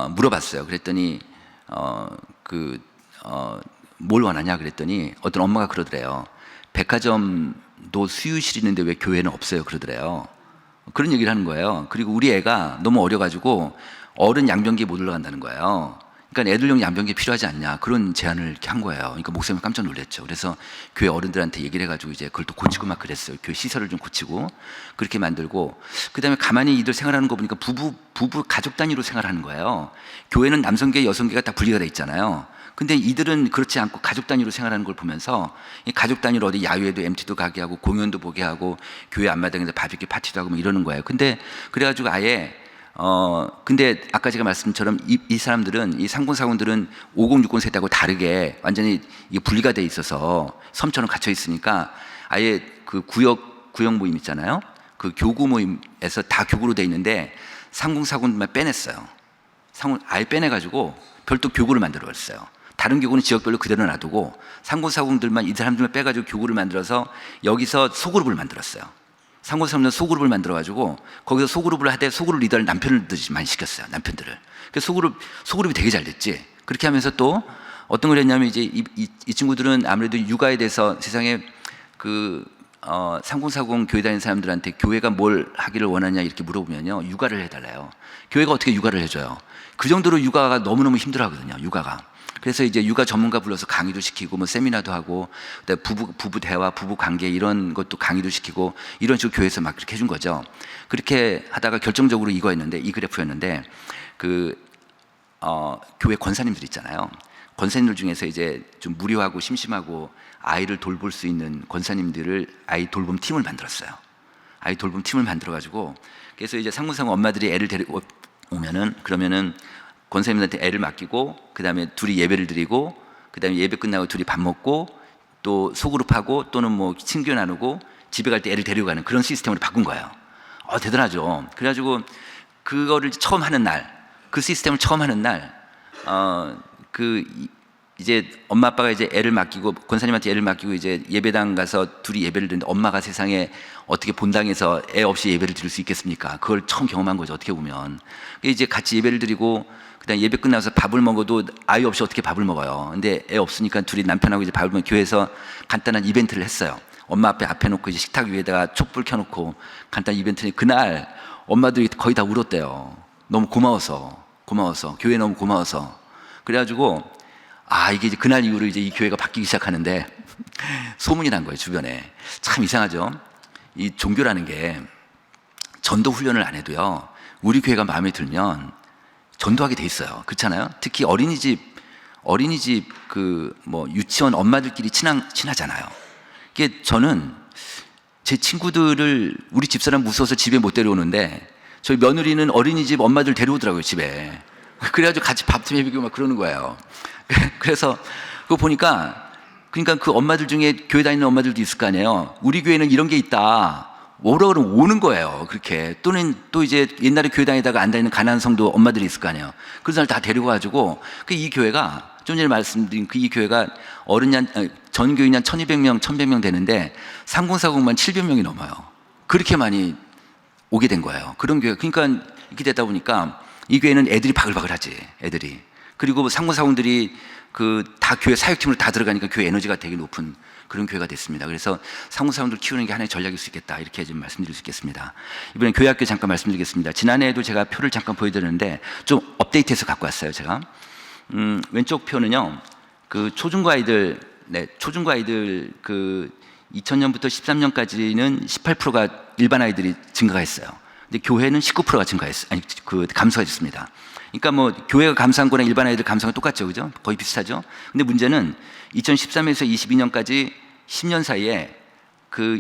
물어봤어요. 그랬더니 뭘 원하냐 그랬더니 어떤 엄마가 그러더래요. 백화점도 수유실 있는데 왜 교회는 없어요? 그러더래요. 그런 얘기를 하는 거예요. 그리고 우리 애가 너무 어려가지고 어른 양변기에 못 올라간다는 거예요. 그러니까 애들용 양변기 필요하지 않냐 그런 제안을 이렇게 한 거예요. 그러니까 목사님이 깜짝 놀랐죠. 그래서 교회 어른들한테 얘기를 해가지고 이제 그걸 또 고치고 막 그랬어요. 교회 시설을 좀 고치고 그렇게 만들고 그 다음에 가만히 이들 생활하는 거 보니까 부부 가족 단위로 생활하는 거예요. 교회는 남성계 여성계가 다 분리가 돼 있잖아요. 근데 이들은 그렇지 않고 가족 단위로 생활하는 걸 보면서 이 가족 단위로 어디 야유회도 MT도 가게 하고 공연도 보게 하고 교회 앞마당에서 바비큐 파티도 하고 뭐 이러는 거예요. 근데 그래가지고 아예 근데 아까 제가 말씀처럼 이 사람들은 이 상공사원들은 50, 60 세대하고 다르게 완전히 이게 분리가 돼 있어서 섬처럼 갇혀 있으니까 아예 그 구역 모임 있잖아요. 그 교구 모임에서 다 교구로 돼 있는데 상공사원만 빼냈어요. 아예 빼내가지고 별도 교구를 만들어 버렸어요. 다른 교구는 지역별로 그대로 놔두고 상공사공들만 이 사람들만 빼가지고 교구를 만들어서 여기서 소그룹을 만들었어요. 상고사업는 소그룹을 만들어가지고 거기서 소그룹을 하되 소그룹 리더를 남편들이 많이 시켰어요. 남편들을. 그래서 소그룹이 되게 잘 됐지. 그렇게 하면서 또 어떤 걸 했냐면 이제 이 친구들은 아무래도 육아에 대해서 세상에 상공사공 교회 다니는 사람들한테 교회가 뭘 하기를 원하냐 이렇게 물어보면요. 육아를 해달래요. 교회가 어떻게 육아를 해줘요? 그 정도로 육아가 너무너무 힘들어 하거든요. 육아가. 그래서 이제 육아 전문가 불러서 강의도 시키고 뭐 세미나도 하고 부부 대화, 부부 관계 이런 것도 강의도 시키고 이런 식으로 교회에서 막 그렇게 해준 거죠. 그렇게 하다가 결정적으로 이거였는데 이 그래프였는데 교회 권사님들 있잖아요. 권사님들 중에서 이제 좀 무료하고 심심하고 아이를 돌볼 수 있는 권사님들을 아이 돌봄 팀을 만들었어요. 아이 돌봄 팀을 만들어가지고 그래서 이제 상무상 엄마들이 애를 데리고 오면은 그러면은 권사님들한테 애를 맡기고 그다음에 둘이 예배를 드리고 그다음에 예배 끝나고 둘이 밥 먹고 또 소그룹하고 또는 뭐 친교 나누고 집에 갈 때 애를 데리고 가는 그런 시스템으로 바꾼 거예요. 대단하죠. 그래가지고 그거를 처음 하는 날, 그 시스템을 처음 하는 날, 이제 엄마 아빠가 이제 애를 맡기고 권사님한테 애를 맡기고 이제 예배당 가서 둘이 예배를 드리는데 엄마가 세상에 어떻게 본당에서 애 없이 예배를 드릴 수 있겠습니까? 그걸 처음 경험한 거죠. 어떻게 보면 이제 같이 예배를 드리고 그다음 예배 끝나서 밥을 먹어도 아이 없이 어떻게 밥을 먹어요? 근데 애 없으니까 둘이 남편하고 이제 밥을 먹고 교회에서 간단한 이벤트를 했어요. 엄마 앞에 놓고 이제 식탁 위에다가 촛불 켜놓고 간단한 이벤트니 그날 엄마들이 거의 다 울었대요. 너무 고마워서 교회 너무 고마워서. 그래가지고 이게 이제 그날 이후로 이제 이 교회가 바뀌기 시작하는데 소문이 난 거예요, 주변에. 참 이상하죠. 이 종교라는 게 전도 훈련을 안 해도요, 우리 교회가 마음에 들면 전도하게 돼 있어요. 그렇잖아요? 특히 어린이집 유치원 엄마들끼리 친하잖아요. 이게 저는 제 친구들을 우리 집사람 무서워서 집에 못 데려오는데 저희 며느리는 어린이집 엄마들 데려오더라고요, 집에. 그래가지고 같이 밥 좀 해보고 막 그러는 거예요. 그래서 그거 보니까 그러니까 그 엄마들 중에 교회 다니는 엄마들도 있을 거 아니에요. 우리 교회는 이런 게 있다. 오라 그러면 오는 거예요. 그렇게. 또는 또 이제 옛날에 교회 다니다가 안 다니는 가난한 성도 엄마들이 있을 거 아니에요. 그래서 날 다 데리고 가지고 이 교회가 좀 전에 말씀드린 이 교회가 전 교인이 한 1200명, 1100명 되는데 상공사공만 700명이 넘어요. 그렇게 많이 오게 된 거예요. 그런 교회. 그러니까 이렇게 되다 보니까 이 교회는 애들이 바글바글하지, 애들이. 그리고 상공사공들이 다 교회 사역팀으로 다 들어가니까 교회 에너지가 되게 높은 그런 교회가 됐습니다. 그래서 상공사공들 키우는 게 하나의 전략일 수 있겠다. 이렇게 좀 말씀드릴 수 있겠습니다. 이번엔 교회학교 잠깐 말씀드리겠습니다. 지난해에도 제가 표를 잠깐 보여드렸는데 좀 업데이트해서 갖고 왔어요, 제가. 왼쪽 표는요, 초중고 아이들 2000년부터 13년까지는 18%가 일반 아이들이 증가가 했어요. 근데 교회는 19%가 감소가 됐습니다. 그러니까 뭐 교회가 감소한 거랑 일반 아이들 감소가 똑같죠, 그죠? 거의 비슷하죠. 근데 문제는 2013년에서 22년까지 10년 사이에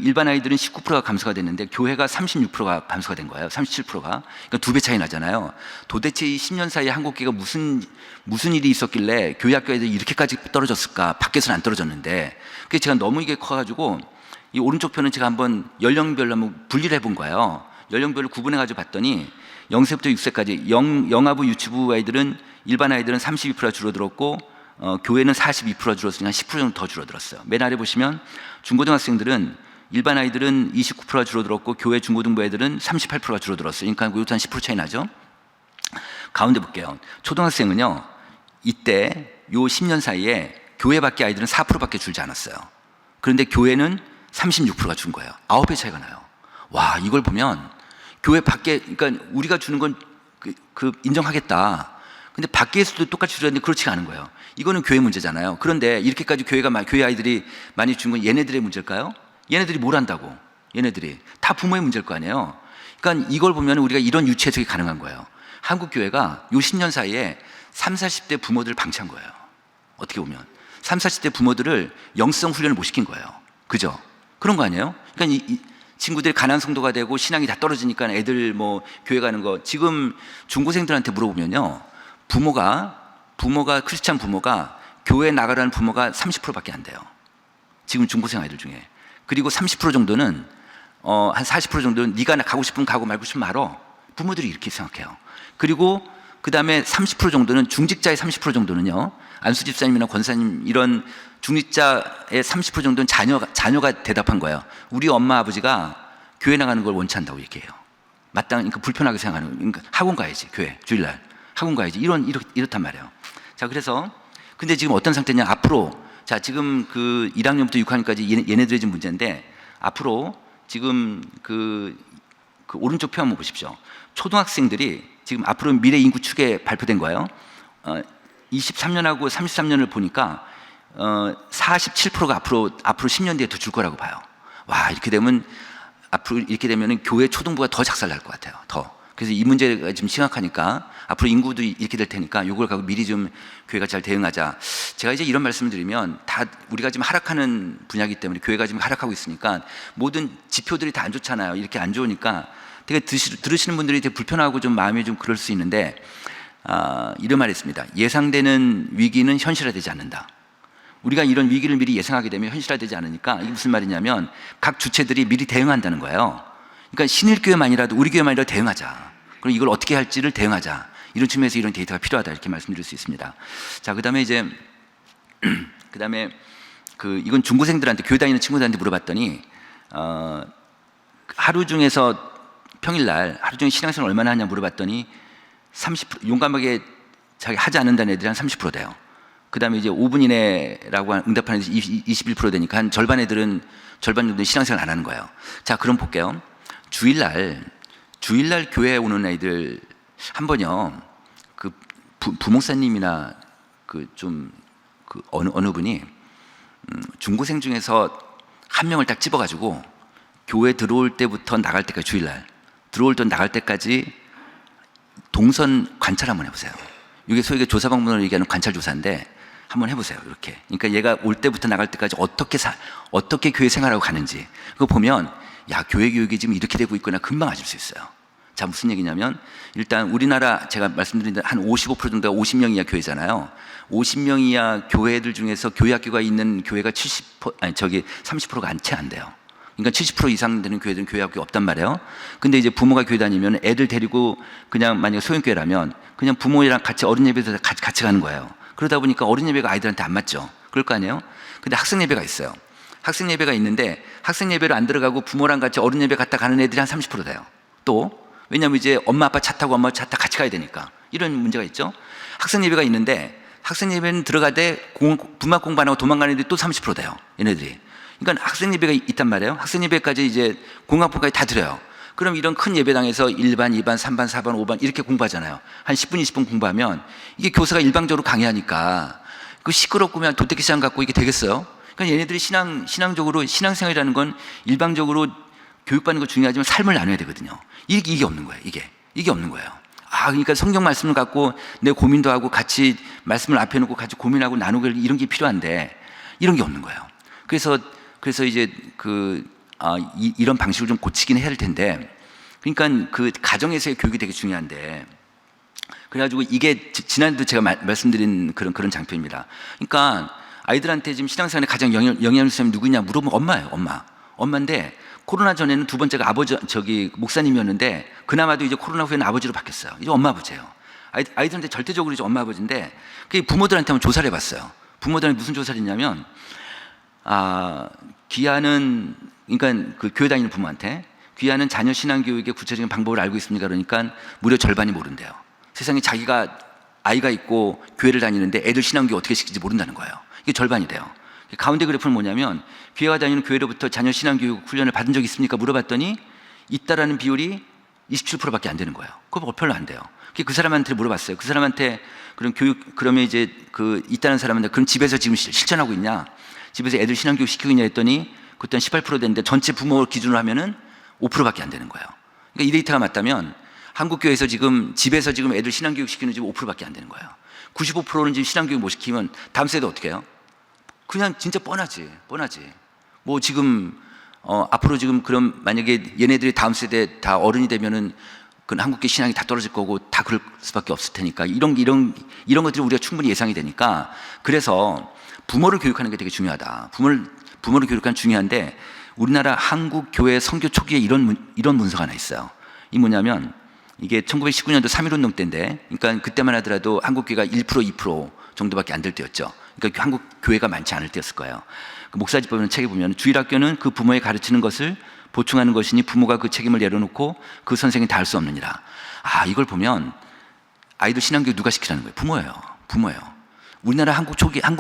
일반 아이들은 19%가 감소가 됐는데 교회가 36%가 감소가 된 거예요. 37%가. 그러니까 2배 차이 나잖아요. 도대체 이 10년 사이에 한국교회가 무슨 일이 있었길래 교회 학교 애들이 이렇게까지 떨어졌을까? 밖에서는 안 떨어졌는데. 그게 제가 너무 이게 커가지고 이 오른쪽 표는 제가 한번 연령별로 한번 분리를 해본 거예요. 연령별로 구분해가지고 봤더니 0세부터 6세까지 영아부 유치부 아이들은 일반 아이들은 32%가 줄어들었고 교회는 42%가 줄었으니까 10% 정도 더 줄어들었어요. 맨 아래 보시면 중고등학생들은 일반 아이들은 29%가 줄어들었고 교회 중고등부 애들은 38%가 줄어들었어요. 그러니까 이것도 한 10% 차이 나죠. 가운데 볼게요. 초등학생은요, 이때 요 10년 사이에 교회 밖에 아이들은 4%밖에 줄지 않았어요. 그런데 교회는 36%가 준 거예요. 9배 차이가 나요. 와, 이걸 보면 교회 밖에, 그러니까 우리가 주는 건 인정하겠다. 근데 밖에서도 똑같이 줄였는데 그렇지가 않은 거예요. 이거는 교회 문제잖아요. 그런데 이렇게까지 교회 아이들이 많이 준 건 얘네들의 문제일까요? 얘네들이 뭘 한다고? 얘네들이 다 부모의 문제일 거 아니에요. 그러니까 이걸 보면 우리가 이런 유치 해석이 가능한 거예요. 한국 교회가 요 10년 사이에 30, 40대 부모들을 방치한 거예요. 어떻게 보면 30, 40대 부모들을 영성 훈련을 못 시킨 거예요. 그죠? 그런 거 아니에요? 그러니까 이 친구들이 가난 성도가 되고 신앙이 다 떨어지니까 애들 뭐 교회 가는 거, 지금 중고생들한테 물어보면요, 부모가 크리스찬 부모가 교회 나가라는 부모가 30%밖에 안 돼요. 지금 중고생 아이들 중에. 그리고 30% 정도는 한 40% 정도는 네가 가고 싶으면 가고 말고 싶으면 말어. 부모들이 이렇게 생각해요. 그리고 그 다음에 30% 정도는, 중직자의 30% 정도는요, 안수 집사님이나 권사님 이런 중직자의 30% 정도는 자녀가 대답한 거예요. 우리 엄마 아버지가 교회 나가는 걸 원치 않다고 얘기해요. 그러니까 불편하게 생각하는 거예요. 그러니까 학원 가야지, 교회 주일날 학원 가야지, 이렇단 말이에요. 자, 그래서 근데 지금 어떤 상태냐, 앞으로 자, 지금 1학년부터 6학년까지 얘네들의 지금 문제인데, 앞으로 지금 오른쪽 표 한번 보십시오. 초등학생들이 지금 앞으로 미래 인구 추계 발표된 거예요. 23년하고 33년을 보니까 47%가 앞으로 10년 뒤에 더 줄 거라고 봐요. 와, 이렇게 되면 교회 초등부가 더 작살날 것 같아요. 더. 그래서 이 문제가 지금 심각하니까 앞으로 인구도 이렇게 될 테니까 이걸 갖고 미리 좀 교회가 잘 대응하자. 제가 이제 이런 말씀을 드리면 다 우리가 지금 하락하는 분야이기 때문에, 교회가 지금 하락하고 있으니까 모든 지표들이 다 안 좋잖아요. 이렇게 안 좋으니까 되게 들으시는 분들이 되게 불편하고 좀 마음이 좀 그럴 수 있는데, 이런 말을 했습니다. 예상되는 위기는 현실화되지 않는다. 우리가 이런 위기를 미리 예상하게 되면 현실화되지 않으니까 이게 무슨 말이냐면 각 주체들이 미리 대응한다는 거예요. 그러니까 신일교회만이라도 우리 교회만이라도 대응하자. 그럼 이걸 어떻게 할지를 대응하자. 이런 측면에서 이런 데이터가 필요하다 이렇게 말씀드릴 수 있습니다. 자, 그다음에 이제 그다음에 이건 중고생들한테 교회 다니는 친구들한테 물어봤더니 하루 중에서 평일날 하루 종일 신앙생활 얼마나 하냐 물어봤더니 30% 용감하게 자기 하지 않는다는 애들이 한 30% 돼요. 그 다음에 이제 5분 이내라고 응답하는 애들이 21% 되니까 한 절반 애들은 절반 정도 신앙생활 안 하는 거예요. 자, 그럼 볼게요. 주일날 교회에 오는 애들 한 번요. 부목사님이나 어느 분이 중고생 중에서 한 명을 딱 집어가지고 교회 들어올 때부터 나갈 때까지 주일날 들어올 때 나갈 때까지 동선 관찰 한번 해보세요. 이게 소위 조사 방문으로 얘기하는 관찰 조사인데 한번 해보세요. 이렇게. 그러니까 얘가 올 때부터 나갈 때까지 어떻게 교회 생활하고 가는지 그거 보면 야, 교회 교육이 지금 이렇게 되고 있구나 금방 아실 수 있어요. 자, 무슨 얘기냐면 일단 우리나라 제가 말씀드린 한 55% 정도가 50명 이하 교회잖아요. 50명 이하 교회들 중에서 교회학교가 있는 교회가 30%가 채 안 돼요. 그러니까 70% 이상 되는 교회들은 교회학교 없단 말이에요. 근데 이제 부모가 교회 다니면 애들 데리고 그냥 만약에 소형교회라면 그냥 부모랑 같이 어린 예배도 같이 가는 거예요. 그러다 보니까 어린 예배가 아이들한테 안 맞죠. 그럴 거 아니에요? 근데 학생 예배가 있어요. 학생 예배가 있는데 학생 예배를 안 들어가고 부모랑 같이 어린 예배 갔다 가는 애들이 한 30% 돼요. 또 왜냐하면 이제 엄마 아빠 차 타고 엄마 차 타고 같이 가야 되니까 이런 문제가 있죠. 학생 예배가 있는데 학생 예배는 들어가되 분막 공부 안 하고 도망가는 애들이 또 30% 돼요. 얘네들이. 그러니까 학생 예배가 있단 말이에요. 학생 예배까지 이제 공학부까지 다 드려요. 그럼 이런 큰 예배당에서 1반, 2반, 3반, 4반, 5반 이렇게 공부하잖아요. 한 10분, 20분 공부하면 이게 교사가 일방적으로 강의하니까 그 시끄럽고 그냥 도떼기 시장 갖고 이게 되겠어요? 그러니까 얘네들이 신앙적으로 신앙생활이라는 건 일방적으로 교육받는 거 중요하지만 삶을 나눠야 되거든요. 이게 없는 거예요. 이게 없는 거예요. 그러니까 성경 말씀을 갖고 내 고민도 하고 같이 말씀을 앞에 놓고 같이 고민하고 나누고 이런 게 필요한데 이런 게 없는 거예요. 그래서 이제 이런 방식을 좀 고치긴 해야 될 텐데, 그러니까 그 가정에서의 교육이 되게 중요한데, 그래가지고 이게 지난주도 제가 말씀드린 그런 장표입니다. 그러니까 아이들한테 지금 신앙생활에 가장 영향을 주는 사람이 누구냐 물어보면 엄마예요. 엄마인데 코로나 전에는 두 번째가 목사님이었는데 그나마도 이제 코로나 후에는 아버지로 바뀌었어요. 이제 엄마 아버지예요. 아이들한테 절대적으로 이제 엄마 아버지인데 부모들한테 한번 조사를 해봤어요. 부모들한테 무슨 조사를 했냐면 그러니까 그 교회 다니는 부모한테 귀하는 자녀 신앙교육의 구체적인 방법을 알고 있습니까? 그러니까 무려 절반이 모른대요. 세상에 자기가 아이가 있고 교회를 다니는데 애들 신앙교육 어떻게 시킬지 모른다는 거예요. 이게 절반이 돼요. 가운데 그래프는 뭐냐면 귀하가 다니는 교회로부터 자녀 신앙교육 훈련을 받은 적이 있습니까? 물어봤더니 있다라는 비율이 27%밖에 안 되는 거예요. 그거 별로 안 돼요. 그 사람한테 물어봤어요. 그 사람한테 그러면 이제 있다는 사람한테 그럼 집에서 지금 실천하고 있냐? 집에서 애들 신앙교육 시키고 있냐 했더니 그때 18% 됐는데 전체 부모 기준으로 하면은 5%밖에 안 되는 거예요. 그러니까 이 데이터가 맞다면 한국교회에서 집에서 애들 신앙교육 시키는 집 5%밖에 안 되는 거예요. 95%는 지금 신앙교육 못 시키면 다음 세대 어떻게 해요? 그냥 진짜 뻔하지. 뭐 지금 앞으로 지금 그럼 만약에 얘네들이 다음 세대 다 어른이 되면은 그 한국계 신앙이 다 떨어질 거고 다 그럴 수밖에 없을 테니까 이런 것들이 우리가 충분히 예상이 되니까 그래서 부모를 교육하는 게 되게 중요하다. 부모를 교육하는 게 중요한데 우리나라 한국 교회 선교 초기에 이런 문서가 하나 있어요. 이 뭐냐면 이게 1919년도 3.1운동 때인데 그러니까 그때만 하더라도 한국 교회가 1% 2% 정도밖에 안 될 때였죠. 그러니까 한국 교회가 많지 않을 때였을 거예요. 그 목사집법이라는 책에 보면 주일학교는 그 부모의 가르치는 것을 보충하는 것이니 부모가 그 책임을 내려놓고 그 선생이 다 할 수 없느니라. 이걸 보면 아이들 신앙교육 누가 시키라는 거예요? 부모예요. 우리나라 한국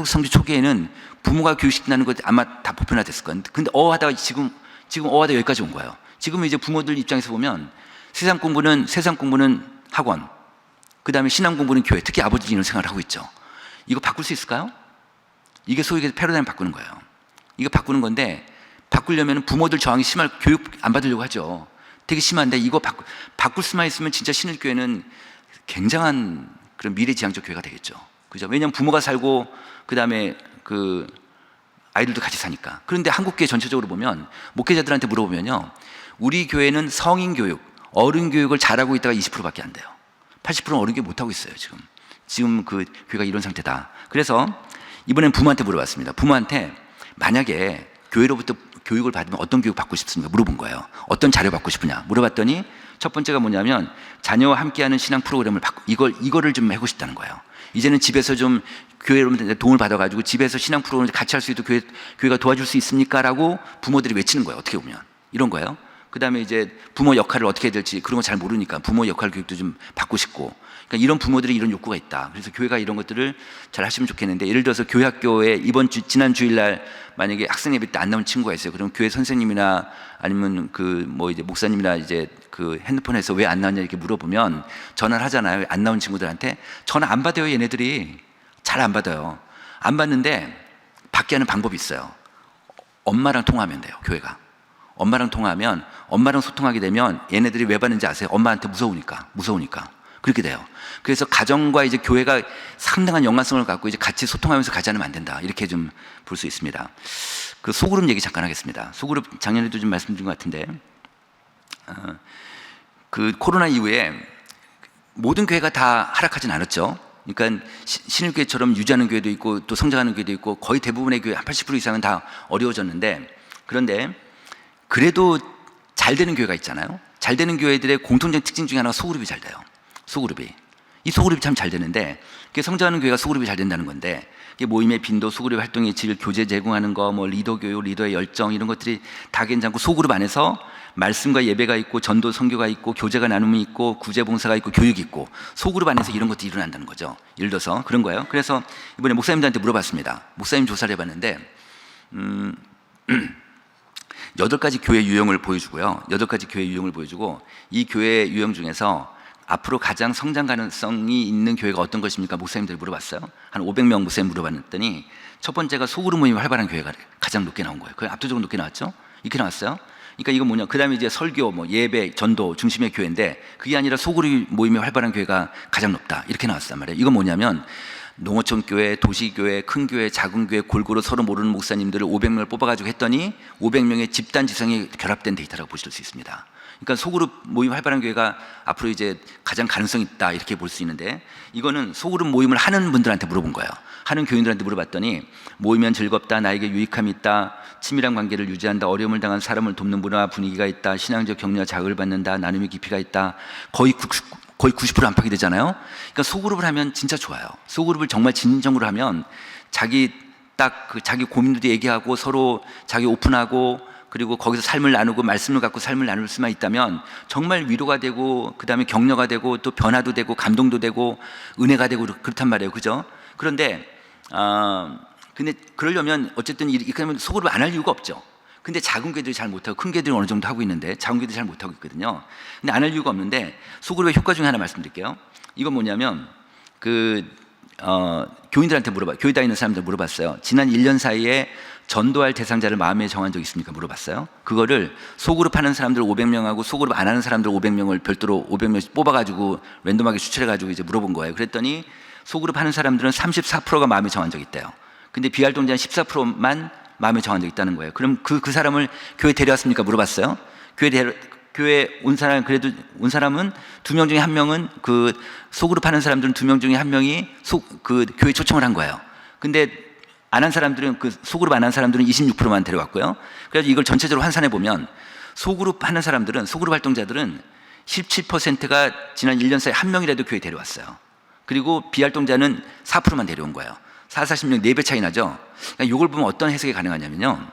선교 초기에는 부모가 교육시킨다는 것 아마 다 보편화됐을 거예요. 근데 하다가 지금 하다 여기까지 온 거예요. 지금은 이제 부모들 입장에서 보면 세상 공부는 학원, 그 다음에 신앙 공부는 교회, 특히 아버지 이런 생각을 하고 있죠. 이거 바꿀 수 있을까요? 이게 소위 패러다임 바꾸는 거예요. 이거 바꾸는 건데 바꾸려면 부모들 저항이 심할 교육 안 받으려고 하죠. 되게 심한데 이거 바꿀 수만 있으면 진짜 신일교회는 굉장한 그런 미래지향적 교회가 되겠죠. 그죠? 왜냐하면 부모가 살고 그 다음에 아이들도 같이 사니까. 그런데 한국교회 전체적으로 보면 목회자들한테 물어보면요, 우리 교회는 성인 교육, 어른 교육을 잘하고 있다가 20%밖에 안 돼요. 80%는 어린 교회 못 하고 있어요, 지금 그 교회가 이런 상태다. 그래서 이번엔 부모한테 물어봤습니다. 부모한테 만약에 교회로부터 교육을 받으면 어떤 교육 받고 싶습니까? 물어본 거예요. 어떤 자료 받고 싶으냐? 물어봤더니 첫 번째가 뭐냐면 자녀와 함께하는 신앙 프로그램을 이거를 좀 하고 싶다는 거예요. 이제는 집에서 좀 교회로부터 도움을 받아가지고 집에서 신앙 프로그램을 같이 할 수 있도록 교회가 도와줄 수 있습니까? 라고 부모들이 외치는 거예요. 어떻게 보면 이런 거예요. 그 다음에 이제 부모 역할을 어떻게 해야 될지 그런 거 잘 모르니까 부모 역할 교육도 좀 받고 싶고, 그러니까 이런 부모들이 이런 욕구가 있다. 그래서 교회가 이런 것들을 잘 하시면 좋겠는데, 예를 들어서 교회 학교에 지난 주일날 만약에 학생 예배 때 안 나온 친구가 있어요. 그럼 교회 선생님이나 아니면 이제 목사님이나 이제 그 핸드폰에서 왜 안 나왔냐 이렇게 물어보면 전화를 하잖아요. 안 나온 친구들한테 전화 안 받아요. 얘네들이 잘 안 받아요. 안 받는데 받게 하는 방법이 있어요. 엄마랑 통화하면 돼요. 교회가 엄마랑 통화하면, 엄마랑 소통하게 되면 얘네들이 왜 받는지 아세요? 엄마한테 무서우니까 그렇게 돼요. 그래서 가정과 이제 교회가 상당한 연관성을 갖고 이제 같이 소통하면서 가지 않으면 안 된다. 이렇게 좀 볼 수 있습니다. 그 소그룹 얘기 잠깐 하겠습니다. 소그룹 작년에도 좀 말씀드린 것 같은데, 그 코로나 이후에 모든 교회가 다 하락하진 않았죠. 그러니까 신일교회처럼 유지하는 교회도 있고 또 성장하는 교회도 있고 거의 대부분의 교회 한 80% 이상은 다 어려워졌는데, 그런데 그래도 잘 되는 교회가 있잖아요. 잘 되는 교회들의 공통적인 특징 중에 하나가 소그룹이 잘 돼요. 이 소그룹이 참 잘 되는데, 그게 성장하는 교회가 소그룹이 잘 된다는 건데, 이게 모임의 빈도, 소그룹 활동의 질, 교제 제공하는 거, 리더 교육, 리더의 열정 이런 것들이 다 괜찮고, 소그룹 안에서 말씀과 예배가 있고 전도 선교가 있고 교제가 나눔이 있고 구제 봉사가 있고 교육이 있고, 소그룹 안에서 이런 것들이 일어난다는 거죠. 예를 들어서 그런 거예요. 그래서 이번에 목사님들한테 물어봤습니다. 목사님 조사를 해봤는데 8가지 교회 유형을 보여주고요. 8가지 교회 유형을 보여주고, 이 교회 유형 중에서 앞으로 가장 성장 가능성이 있는 교회가 어떤 것입니까? 목사님들이 물어봤어요. 한 500명 목사님 물어봤더니 첫 번째가 소그룹 모임이 활발한 교회가 가장 높게 나온 거예요. 그게 압도적으로 높게 나왔죠. 이렇게 나왔어요. 그러니까 이건 뭐냐, 그 다음에 이제 설교, 예배, 전도 중심의 교회인데, 그게 아니라 소그룹 모임이 활발한 교회가 가장 높다. 이렇게 나왔단 말이에요. 이건 뭐냐면 농어촌 교회, 도시교회, 큰 교회, 작은 교회 골고루 서로 모르는 목사님들을 500명을 뽑아가지고 했더니 500명의 집단 지성이 결합된 데이터라고 보실 수 있습니다. 그러니까 소그룹 모임 활발한 교회가 앞으로 이제 가장 가능성이 있다, 이렇게 볼 수 있는데, 이거는 소그룹 모임을 하는 분들한테 물어본 거예요. 하는 교인들한테 물어봤더니 모이면 즐겁다, 나에게 유익함이 있다, 친밀한 관계를 유지한다, 어려움을 당한 사람을 돕는 문화 분위기가 있다, 신앙적 격려와 자극을 받는다, 나눔의 깊이가 있다. 거의 90% 안팎이 되잖아요. 그러니까 소그룹을 하면 진짜 좋아요. 소그룹을 정말 진정으로 하면 자기 고민도 얘기하고 서로 자기 오픈하고, 그리고 거기서 삶을 나누고 말씀을 갖고 삶을 나눌 수만 있다면 정말 위로가 되고, 그 다음에 격려가 되고, 또 변화도 되고, 감동도 되고, 은혜가 되고, 그렇단 말이에요. 그죠? 그런데 근데 그러려면 어쨌든 이렇게 하면 소그룹을 안 할 이유가 없죠. 근데 작은 교회들이 잘 못하고 큰 교회들이 어느 정도 하고 있는데 작은 교회들이 잘 못하고 있거든요. 근데 안 할 이유가 없는데, 소그룹의 효과 중에 하나 말씀드릴게요. 이건 뭐냐면 교인들한테 교회 다니는 사람들 물어봤어요. 지난 1년 사이에 전도할 대상자를 마음에 정한 적 있습니까? 물어봤어요. 그거를 소그룹 하는 사람들 500명하고 소그룹 안 하는 사람들 500명을 별도로 500명씩 뽑아가지고 랜덤하게 추출해가지고 이제 물어본 거예요. 그랬더니 소그룹 하는 사람들은 34%가 마음에 정한 적이 있대요. 근데 비활동자는 14%만 마음에 정한 적이 있다는 거예요. 그럼 그 사람을 교회 데려왔습니까? 물어봤어요. 교회 온 사람은 2명 중에 1명은 그 소그룹 하는 사람들은 2명 중에 1명이 교회 초청을 한 거예요. 근데 안 한 사람들은, 소그룹 안 한 사람들은 26%만 데려왔고요. 그래서 이걸 전체적으로 환산해 보면 소그룹 하는 사람들은, 소그룹 활동자들은 17%가 지난 1년 사이에 1명이라도 교회 데려왔어요. 그리고 비활동자는 4%만 데려온 거예요. 40명 4배 차이 나죠. 그러니까 이걸 보면 어떤 해석이 가능하냐면요,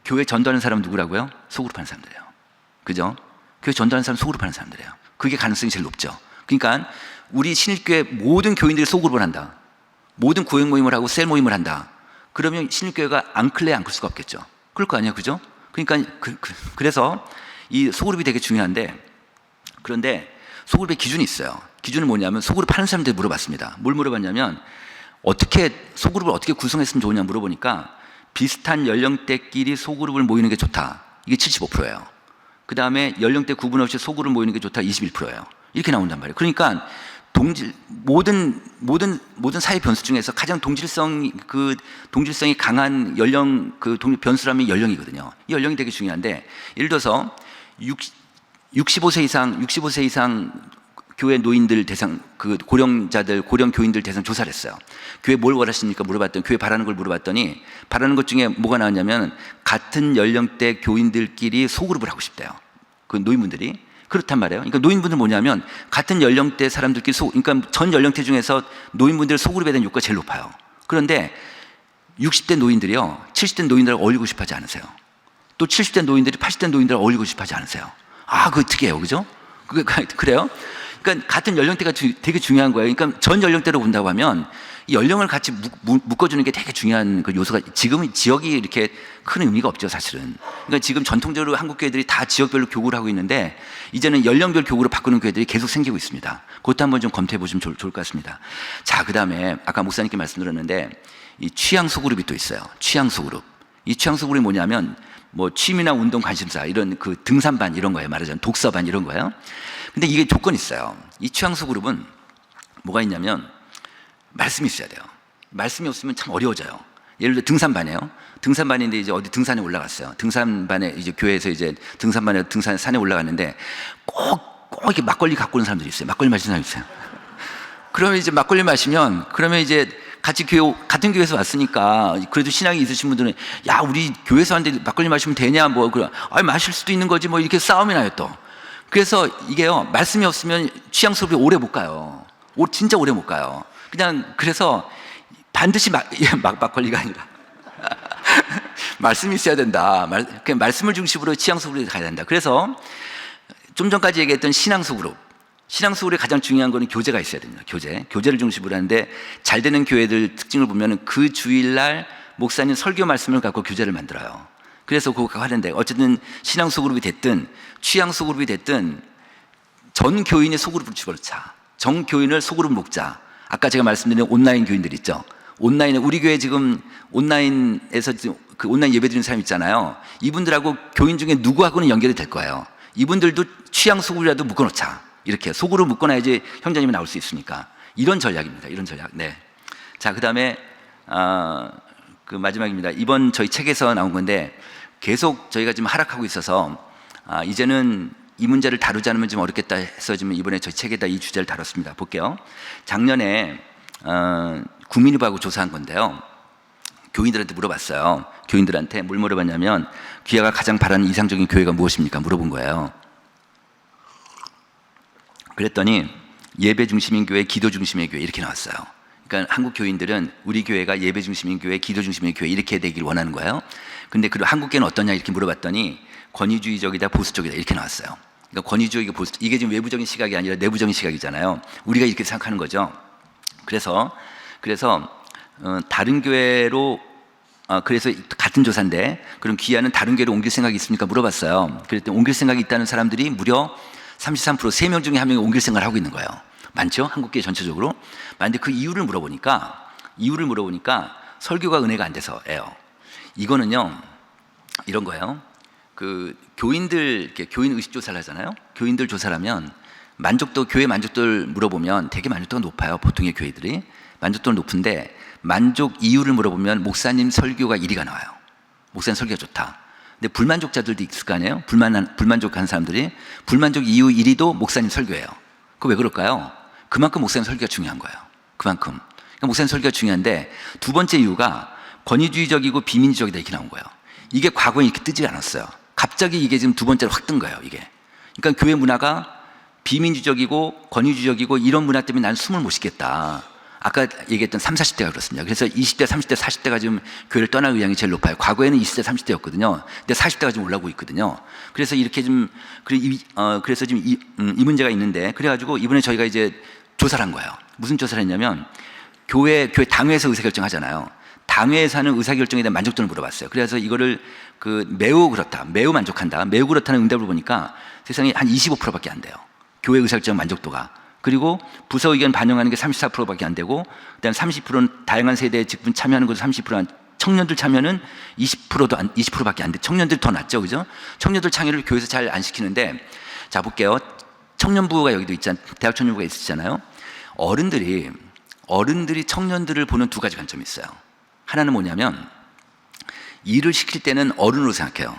교회 전도하는 사람은 누구라고요? 소그룹 하는 사람들이에요. 그죠? 교회 전도하는 사람은 소그룹 하는 사람들이에요. 그게 가능성이 제일 높죠. 그러니까 우리 신일교회 모든 교인들이 소그룹을 한다, 모든 구역 모임을 하고 셀 모임을 한다, 그러면 신일교회가 안 클 수가 없겠죠. 그럴 거 아니에요. 그죠? 그러니까 그래서 이 소그룹이 되게 중요한데, 그런데 소그룹의 기준이 있어요. 기준은 뭐냐면, 소그룹 하는 사람들 물어봤습니다. 뭘 물어봤냐면, 소그룹을 어떻게 구성했으면 좋으냐 물어보니까, 비슷한 연령대끼리 소그룹을 모이는 게 좋다, 이게 75%예요. 그 다음에 연령대 구분 없이 소그룹 모이는 게 좋다, 21%예요. 이렇게 나온단 말이에요. 그러니까 모든 사회 변수 중에서 가장 동질성이 강한 변수라면 연령이거든요. 이 연령이 되게 중요한데, 예를 들어서 65세 이상 교회 노인들 대상, 그 고령자들, 고령 교인들 대상 조사를 했어요. 교회 뭘 원하십니까? 물어봤더니, 교회 바라는 걸 물어봤더니, 바라는 것 중에 뭐가 나왔냐면, 같은 연령대 교인들끼리 소그룹을 하고 싶대요. 그 노인분들이. 그렇단 말이에요. 그러니까 노인분들 뭐냐면, 같은 연령대 사람들끼리 그러니까 전 연령대 중에서 노인분들 소그룹에 대한 욕구가 제일 높아요. 그런데 60대 노인들이요, 70대 노인들하고 어울리고 싶어 하지 않으세요. 또 70대 노인들이 80대 노인들하고 어울리고 싶어 하지 않으세요. 아, 그거 특이해요. 그죠? 그래요? 그러니까 같은 연령대가 되게 중요한 거예요. 그러니까 전 연령대로 본다고 하면 이 연령을 같이 묶어주는 게 되게 중요한 그 요소가, 지금은 지역이 이렇게 큰 의미가 없죠, 사실은. 그러니까 지금 전통적으로 한국 교회들이 다 지역별로 교구를 하고 있는데, 이제는 연령별 교구로 바꾸는 교회들이 계속 생기고 있습니다. 그것도 한번 좀 검토해 보시면 좋을 것 같습니다. 자, 그 다음에 아까 목사님께 말씀드렸는데, 이 취향 소그룹이 또 있어요. 취향 소그룹. 이 취향 소그룹이 뭐냐면, 뭐 취미나 운동 관심사, 이런 그 등산반 이런 거예요. 말하자면 독서반 이런 거예요. 근데 이게 조건이 있어요. 이 취향소 그룹은 뭐가 있냐면, 말씀이 있어야 돼요. 말씀이 없으면 참 어려워져요. 예를 들어 등산반이에요. 등산반인데 이제 어디 등산에 올라갔어요. 등산반에 이제 교회에서 이제 등산반에 산에 올라갔는데 꼭 이렇게 막걸리 갖고 오는 사람들이 있어요. 막걸리 마시는 사람이 있어요. 그러면 이제 막걸리 마시면, 그러면 이제 같은 교회에서 왔으니까 그래도 신앙이 있으신 분들은, 야, 우리 교회에서 왔는데 막걸리 마시면 되냐, 뭐, 그래. 아, 마실 수도 있는 거지, 뭐, 이렇게 싸움이 나요, 또. 그래서 이게요, 말씀이 없으면 취향 수업이 오래 못 가요. 진짜 오래 못 가요. 그냥, 그래서 반드시 막걸리가 아니라. 말씀이 있어야 된다. 말씀을 중심으로 취향 수업으로 가야 된다. 그래서 좀 전까지 얘기했던 신앙 수그룹. 신앙 수그룹의 가장 중요한 거는 교제가 있어야 됩니다. 교제를 중심으로 하는데, 잘 되는 교회들 특징을 보면 그 주일날 목사님 설교 말씀을 갖고 교제를 만들어요. 그래서 그거 하는데, 어쨌든 신앙 소그룹이 됐든 취향 소그룹이 됐든 전 교인의 소그룹을 집어넣자. 전 교인을 소그룹 먹자. 아까 제가 말씀드린 온라인 교인들 있죠. 온라인에, 우리 교회 지금 온라인에서 그 온라인 예배 드리는 사람 있잖아요. 이분들하고 교인 중에 누구하고는 연결이 될 거예요. 이분들도 취향 소그룹이라도 묶어놓자. 이렇게 소그룹 묶어놔야지 형제님이 나올 수 있으니까. 이런 전략입니다. 이런 전략. 네. 자, 그 다음에 그 마지막입니다. 이번 저희 책에서 나온 건데, 계속 저희가 지금 하락하고 있어서 이제는 이 문제를 다루지 않으면 좀 어렵겠다 해서 지금 이번에 저희 책에다 이 주제를 다뤘습니다. 볼게요. 작년에 국민일보하고 조사한 건데요. 교인들한테 물어봤어요. 교인들한테 뭘 물어봤냐면, 귀하가 가장 바라는 이상적인 교회가 무엇입니까? 물어본 거예요. 그랬더니 예배 중심인 교회, 기도 중심의 교회, 이렇게 나왔어요. 그러니까 한국 교인들은 우리 교회가 예배 중심인 교회, 기도 중심의 교회, 이렇게 되길 원하는 거예요. 근데 그 한국 교회는 어떠냐 이렇게 물어봤더니, 권위주의적이다, 보수적이다, 이렇게 나왔어요. 그러니까 권위주의고 보수, 이게 지금 외부적인 시각이 아니라 내부적인 시각이잖아요. 우리가 이렇게 생각하는 거죠. 그래서 다른 교회로, 그래서 같은 조사인데, 그럼 귀하는 다른 교회로 옮길 생각이 있습니까? 물어봤어요. 그랬더니 옮길 생각이 있다는 사람들이 무려 33%, 3명 중에 1명이 옮길 생각을 하고 있는 거예요. 많죠? 한국교회 전체적으로. 근데 그 이유를 물어보니까 설교가 은혜가 안 돼서예요. 이거는요, 이런 거예요. 그 교인들, 교인 의식조사를 하잖아요. 교인들 조사를 하면 교회 만족도를 물어보면 되게 만족도가 높아요. 보통의 교회들이. 만족도는 높은데, 만족 이유를 물어보면 목사님 설교가 1위가 나와요. 목사님 설교가 좋다. 근데 불만족자들도 있을 거 아니에요? 불만족한 사람들이. 불만족 이유 1위도 목사님 설교예요. 그거 왜 그럴까요? 그만큼 목사님 설교가 중요한 거예요. 그만큼. 그러니까 목사님 설교가 중요한데, 두 번째 이유가 권위주의적이고 비민주적이다, 이렇게 나온 거예요. 이게 과거에 이렇게 뜨지 않았어요. 갑자기 이게 지금 두 번째로 확 뜬 거예요, 이게. 그러니까 교회 문화가 비민주적이고 권위주의적이고 이런 문화 때문에 난 숨을 못 쉬겠다. 아까 얘기했던 30, 40대가 그렇습니다. 그래서 20대, 30대, 40대가 지금 교회를 떠날 의향이 제일 높아요. 과거에는 20대, 30대였거든요. 근데 40대가 지금 올라오고 있거든요. 그래서 이렇게 좀, 그래서 지금 이 문제가 있는데, 그래가지고 이번에 저희가 이제 조사를 한 거예요. 무슨 조사를 했냐면, 교회 당회에서 의사결정 하잖아요. 당회에서 하는 의사결정에 대한 만족도를 물어봤어요. 그래서 이거를 매우 그렇다, 매우 만족한다, 매우 그렇다는 응답을 보니까 세상에 한 25%밖에 안 돼요. 교회 의사결정 만족도가. 그리고 부서 의견 반영하는 게 34%밖에 안 되고, 그다음 30%는 다양한 세대의 직분 참여하는 것도 30%, 청년들 참여는 20%밖에 안 돼. 청년들 더 낫죠, 그죠? 청년들 참여를 교회에서 잘 안 시키는데, 자 볼게요. 청년부가 여기도 있잖아요. 대학 청년부가 있으시잖아요. 어른들이 청년들을 보는 두 가지 관점이 있어요. 하나는 뭐냐면, 일을 시킬 때는 어른으로 생각해요.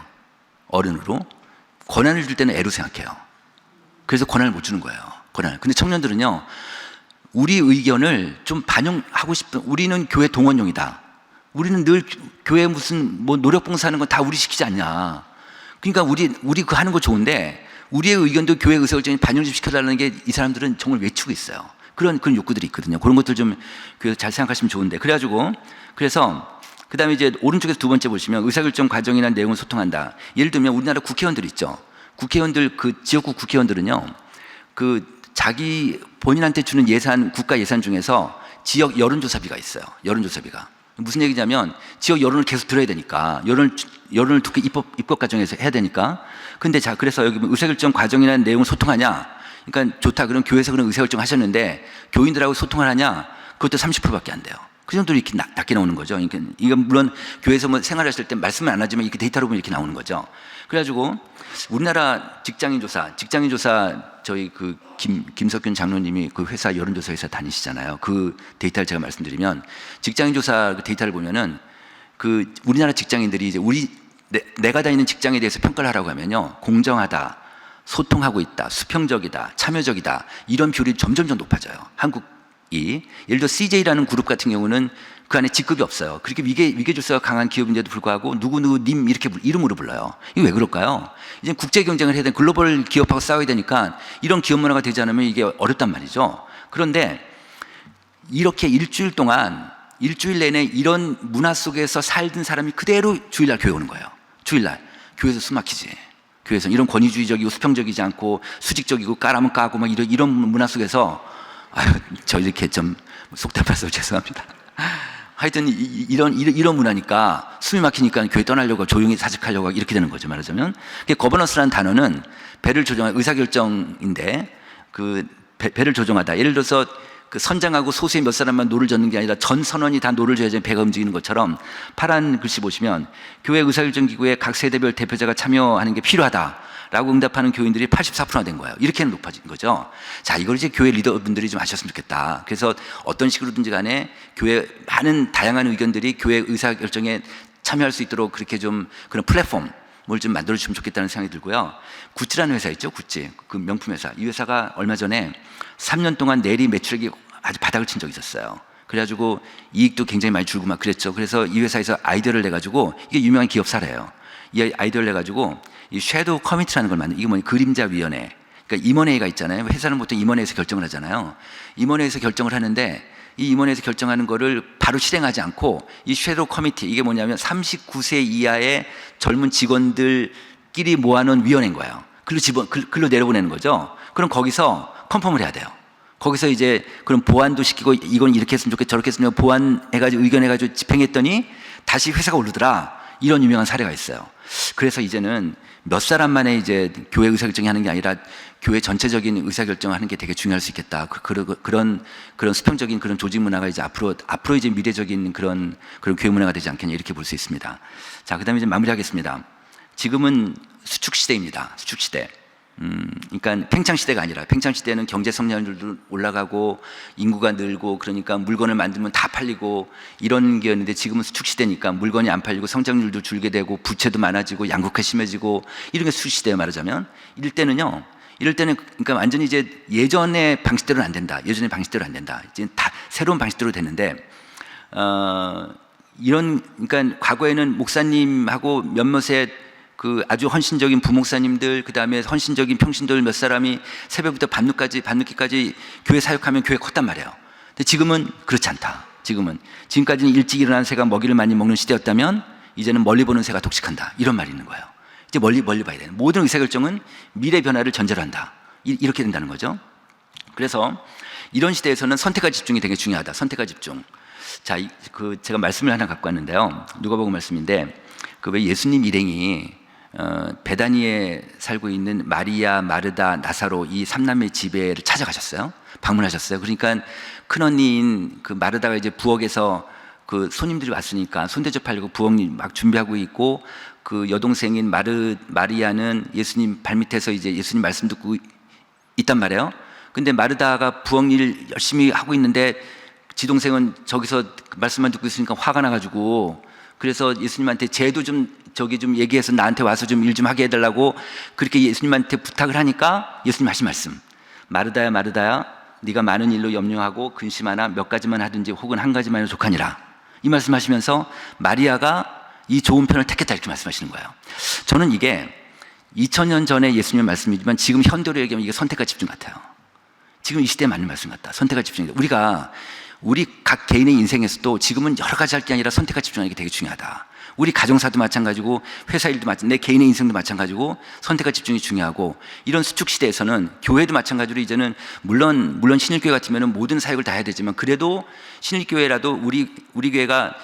어른으로. 권한을 줄 때는 애로 생각해요. 그래서 권한을 못 주는 거예요. 권한을. 근데 청년들은요, 우리 의견을 좀 반영하고 싶은, 우리는 교회 동원용이다. 우리는 늘 교회 무슨 뭐 노력봉사하는 건 다 우리 시키지 않냐. 그러니까 우리 그 하는 거 좋은데 우리의 의견도 교회 의사결정에 반영 좀 시켜달라는 게 이 사람들은 정말 외치고 있어요. 그런 욕구들이 있거든요. 그런 것들 좀 교회에서 잘 생각하시면 좋은데. 그래서 그 다음에 이제 오른쪽에서 두 번째 보시면 의사결정 과정이나 내용을 소통한다. 예를 들면 우리나라 국회의원들 있죠. 국회의원들, 그 지역구 국회의원들은요, 그 자기 본인한테 주는 예산, 국가 예산 중에서 지역 여론조사비가 있어요. 여론조사비가. 무슨 얘기냐면 지역 여론을 계속 들어야 되니까, 여론을 듣고 입법 과정에서 해야 되니까. 근데 자, 그래서 여기 의사결정 과정이나 내용을 소통하냐? 그러니까 좋다. 그럼 교회에서 그런 의사결정 하셨는데 교인들하고 소통을 하냐? 그것도 30%밖에 안 돼요. 그 정도로 이렇게 낮게 나오는 거죠. 그러니까 이건 물론 교회에서 뭐 생활하실 때 말씀은 안 하지만 이렇게 데이터로 보면 이렇게 나오는 거죠. 그래가지고 우리나라 직장인 조사 저희 그 김석균 장로님이 그 회사 여론조사에서 다니시잖아요. 그 데이터를 제가 말씀드리면 직장인 조사 그 데이터를 보면은 그 우리나라 직장인들이 이제 내가 다니는 직장에 대해서 평가를 하라고 하면요, 공정하다, 소통하고 있다, 수평적이다, 참여적이다, 이런 비율이 점점 높아져요. 예를 들어 CJ라는 그룹 같은 경우는 그 안에 직급이 없어요. 그렇게 위계질서가 강한 기업인데도 불구하고 누구님 이렇게 이름으로 불러요. 이게 왜 그럴까요? 이제 국제 경쟁을 해야 되는 글로벌 기업하고 싸워야 되니까 이런 기업 문화가 되지 않으면 이게 어렵단 말이죠. 그런데 이렇게 일주일 내내 이런 문화 속에서 살던 사람이 그대로 주일날 교회 오는 거예요. 주일날 교회에서 숨 막히지. 교회에서 이런 권위주의적이고 수평적이지 않고 수직적이고 까라면 까고 막 이런 문화 속에서, 아유, 저 이렇게 좀 속된 말씀 죄송합니다. 하여튼 이런 문화니까 숨이 막히니까 교회 떠나려고 조용히 사직하려고 이렇게 되는 거죠. 말하자면 거버넌스라는 단어는 배를 조정하는 의사결정인데, 그 배를 조정하다. 예를 들어서 그 선장하고 소수의 몇 사람만 노를 젓는 게 아니라 전 선원이 다 노를 져야지 배가 움직이는 것처럼, 파란 글씨 보시면 교회 의사결정기구에 각 세대별 대표자가 참여하는 게 필요하다라고 응답하는 교인들이 84%나 된 거예요. 이렇게는 높아진 거죠. 자, 이걸 이제 교회 리더분들이 좀 아셨으면 좋겠다. 그래서 어떤 식으로든지 간에 교회 많은 다양한 의견들이 교회 의사결정에 참여할 수 있도록 그렇게 좀 그런 플랫폼 뭘 좀 만들어주시면 좋겠다는 생각이 들고요. 구찌라는 회사 있죠. 구찌. 그 명품 회사. 이 회사가 얼마 전에 3년 동안 내리 매출액이 아주 바닥을 친 적이 있었어요. 그래가지고 이익도 굉장히 많이 줄고 막 그랬죠. 그래서 이 회사에서 아이디어를 내가지고, 이게 유명한 기업사래요. 이 아이디어를 내가지고 이 섀도우 커미티라는 걸 이게 뭐냐, 그림자 위원회. 그러니까 임원회의가 있잖아요. 회사는 보통 임원회에서 결정을 하잖아요. 임원회에서 결정을 하는데 이 임원회에서 결정하는 거를 바로 실행하지 않고 이 섀도우 커미티, 이게 뭐냐면 39세 이하의 젊은 직원들끼리 모아놓은 위원회인 거예요. 글로 내려보내는 거죠. 그럼 거기서 컨펌을 해야 돼요. 거기서 이제 그럼 보완도 시키고, 이건 이렇게 했으면 좋겠다, 저렇게 했으면 보완해가지고 의견해가지고 집행했더니 다시 회사가 오르더라. 이런 유명한 사례가 있어요. 그래서 이제는 몇 사람만의 이제 교회 의사결정이 하는 게 아니라 교회 전체적인 의사결정을 하는 게 되게 중요할 수 있겠다. 그런 수평적인 그런 조직 문화가 이제 앞으로 이제 미래적인 그런 교회 문화가 되지 않겠냐, 이렇게 볼 수 있습니다. 자, 그 다음에 이제 마무리하겠습니다. 지금은 수축 시대입니다. 수축 시대. 그러니까 팽창 시대가 아니라, 팽창 시대는 경제 성장률도 올라가고 인구가 늘고 그러니까 물건을 만들면 다 팔리고 이런 게였는데, 지금은 수축 시대니까 물건이 안 팔리고 성장률도 줄게 되고 부채도 많아지고 양극화 심해지고 이런 게 수축 시대에 말하자면, 이럴 때는 그러니까 완전히 이제 예전의 방식대로는 안 된다. 예전의 방식대로 안 된다. 이제 다 새로운 방식대로 됐는데, 그러니까 과거에는 목사님하고 몇몇의 그 아주 헌신적인 부목사님들, 그 다음에 헌신적인 평신도들 몇 사람이 새벽부터 밤늦게까지 교회 사역하면 교회 컸단 말이에요. 근데 지금은 그렇지 않다. 지금까지는 일찍 일어나는 새가 먹이를 많이 먹는 시대였다면 이제는 멀리 보는 새가 독식한다. 이런 말이 있는 거예요. 이제 멀리 봐야 돼요. 모든 의사결정은 미래 변화를 전제로 한다. 이렇게 된다는 거죠. 그래서 이런 시대에서는 선택과 집중이 되게 중요하다. 선택과 집중. 자, 제가 말씀을 하나 갖고 왔는데요. 누가복음 말씀인데, 그 왜 예수님 일행이 베다니에 살고 있는 마리아, 마르다, 나사로 이 삼남매 집에를 찾아가셨어요. 방문하셨어요. 그러니까 큰언니인 그 마르다가 이제 부엌에서 그 손님들이 왔으니까 손대접하려고 부엌일 막 준비하고 있고, 그 여동생인 마리아는 예수님 발밑에서 이제 예수님 말씀 듣고 있단 말이에요. 근데 마르다가 부엌일 열심히 하고 있는데 지동생은 저기서 말씀만 듣고 있으니까 화가 나가지고, 그래서 예수님한테 쟤도 좀 얘기해서 나한테 와서 좀 일 좀 하게 해달라고 그렇게 예수님한테 부탁을 하니까 예수님 하신 말씀, 마르다야 마르다야 네가 많은 일로 염려하고 근심하나 몇 가지만 하든지 혹은 한 가지만 해도 족하니라. 이 말씀하시면서 마리아가 이 좋은 편을 택했다 이렇게 말씀하시는 거예요. 저는 이게 2000년 전에 예수님의 말씀이지만 지금 현대로 얘기하면 이게 선택과 집중 같아요. 지금 이 시대에 맞는 말씀 같다. 선택과 집중이다. 우리 각 개인의 인생에서도 지금은 여러 가지 할 게 아니라 선택과 집중하는 게 되게 중요하다. 우리 가정사도 마찬가지고 회사 일도 마찬가지고 내 개인의 인생도 마찬가지고 선택과 집중이 중요하고 이런 수축 시대에서는 교회도 마찬가지로 이제는 물론 신일교회 같으면 모든 사역을 다 해야 되지만 그래도 신일교회라도 우리 교회가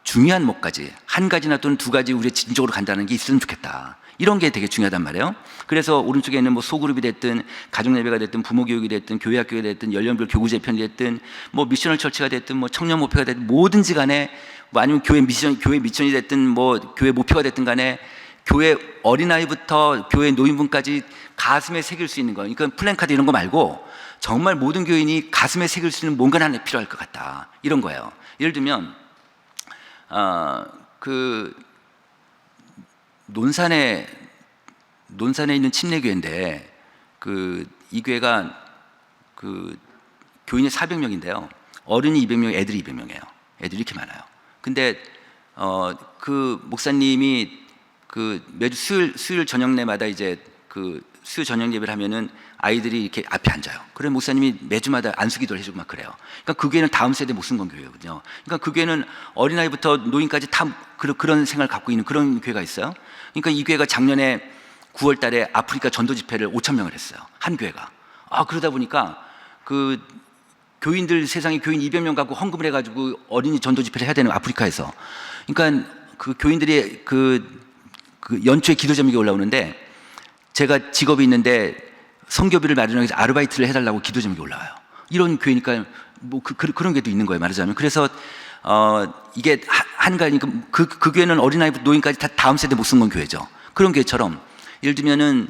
중요한 목까지 한 가지나 또는 두 가지 우리가 진적으로 간다는 게 있으면 좋겠다. 이런 게 되게 중요하단 말이에요. 그래서 오른쪽에 있는 뭐 소그룹이 됐든 가족예배가 됐든 부모교육이 됐든 교회학교가 됐든 연령별 교구 재편이 됐든 뭐 미셔널 처치가 됐든 뭐 청년 목표가 됐든 뭐든지 간에 뭐 아니면 교회 미션이 됐든 뭐 교회 목표가 됐든 간에 교회 어린아이부터 교회 노인분까지 가슴에 새길 수 있는 거, 그러니까 플랜카드 이런 거 말고 정말 모든 교인이 가슴에 새길 수 있는 뭔가 하나 필요할 것 같다. 이런 거예요. 예를 들면 그 논산에 있는 침례교회인데 이 교회가 교인이 400명인데요. 어른이 200명, 애들이 200명이에요. 애들이 이렇게 많아요. 근데 그 목사님이 매주 수요일 저녁내마다 이제 수요 저녁 예배를 하면은 아이들이 이렇게 앞에 앉아요. 그래 목사님이 매주마다 안수기도를 해주고 막 그래요. 그러니까 그 교회는 다음 세대 목숨건 교회거든요. 그러니까 그 교회는 어린아이부터 노인까지 다 그런 생각을 갖고 있는 그런 교회가 있어요. 그러니까 이 교회가 작년에 9월 달에 아프리카 전도 집회를 5,000명을 했어요. 한 교회가. 그러다 보니까 교인들 세상에 교인 200명 갖고 헌금을 해가지고 어린이 전도 집회를 해야 되는 아프리카에서. 그러니까 그 교인들이 연초에 기도 제목이 올라오는데 제가 직업이 있는데 성교비를 마련하기 위해서 아르바이트를 해달라고 기도 제목이 올라와요. 이런 교회니까 뭐 그런 게도 있는 거예요. 말하자면. 그래서 이게 한가니까 그 교회는 어린아이부터 노인까지 다 다음 세대 목숨건 교회죠. 그런 교회처럼 예를 들면은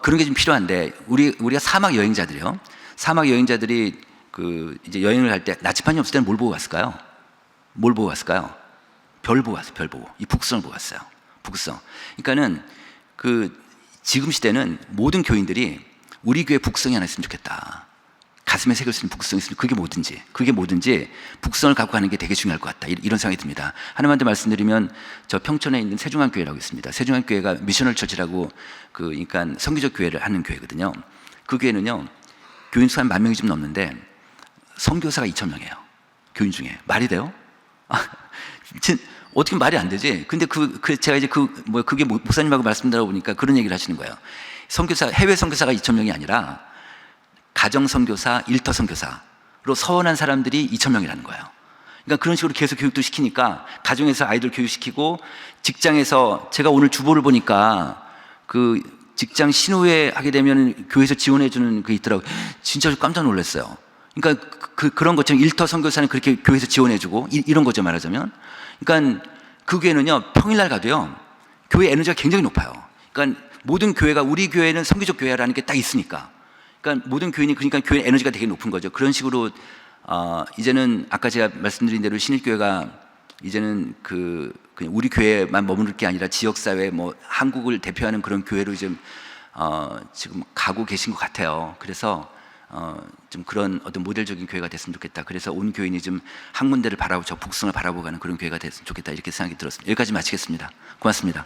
그런 게 좀 필요한데 우리가 사막 여행자들이요. 사막 여행자들이 이제 여행을 할 때 나치판이 없을 때는 뭘 보고 갔을까요? 뭘 보고 갔을까요? 별 보고 갔어요. 별 보고. 이 북성을 보고 갔어요. 북성. 그러니까는 지금 시대는 모든 교인들이 우리 교회 북성이 하나 있으면 좋겠다. 가슴에 새길 수 있는 북성이 있으면 그게 뭐든지 북성을 갖고 가는 게 되게 중요할 것 같다. 이런 생각이 듭니다. 하나만 더 말씀드리면 저 평촌에 있는 세중앙교회라고 있습니다. 세중앙교회가 미셔널 처치라고 그러니까 선교적 교회를 하는 교회거든요. 그 교회는요. 교인 수가 한 10,000명이 좀 넘는데 선교사가 2,000명이에요. 교인 중에. 말이 돼요? 어떻게 말이 안 되지? 근데 제가 이제 그게 목사님하고 말씀드려 보니까 그런 얘기를 하시는 거예요. 해외 선교사가 2,000명이 아니라 가정 선교사, 일터 선교사로 서원한 사람들이 2,000명이라는 거예요. 그러니까 그런 식으로 계속 교육도 시키니까 가정에서 아이들 교육시키고 직장에서 제가 오늘 주보를 보니까 직장 신우회 하게 되면 교회에서 지원해주는 게 있더라고요. 진짜 깜짝 놀랐어요. 그러니까 그런 것처럼 일터 선교사는 그렇게 교회에서 지원해주고 이런 거죠 말하자면. 그러니까 그 교회는요 평일날 가도요 교회 에너지가 굉장히 높아요. 그러니까 모든 교회가 우리 교회는 선교적 교회라는 게 딱 있으니까. 그러니까 모든 교인이 그러니까 교회 에너지가 되게 높은 거죠. 그런 식으로 이제는 아까 제가 말씀드린 대로 신일교회가 이제는 그냥 우리 교회만 머무를 게 아니라 지역사회 뭐 한국을 대표하는 그런 교회로 지금 가고 계신 것 같아요. 그래서 좀 그런 어떤 모델적인 교회가 됐으면 좋겠다. 그래서 온 교인이 좀 한 군데를 바라보고 저 북성을 바라보고 가는 그런 교회가 됐으면 좋겠다. 이렇게 생각이 들었습니다. 여기까지 마치겠습니다. 고맙습니다.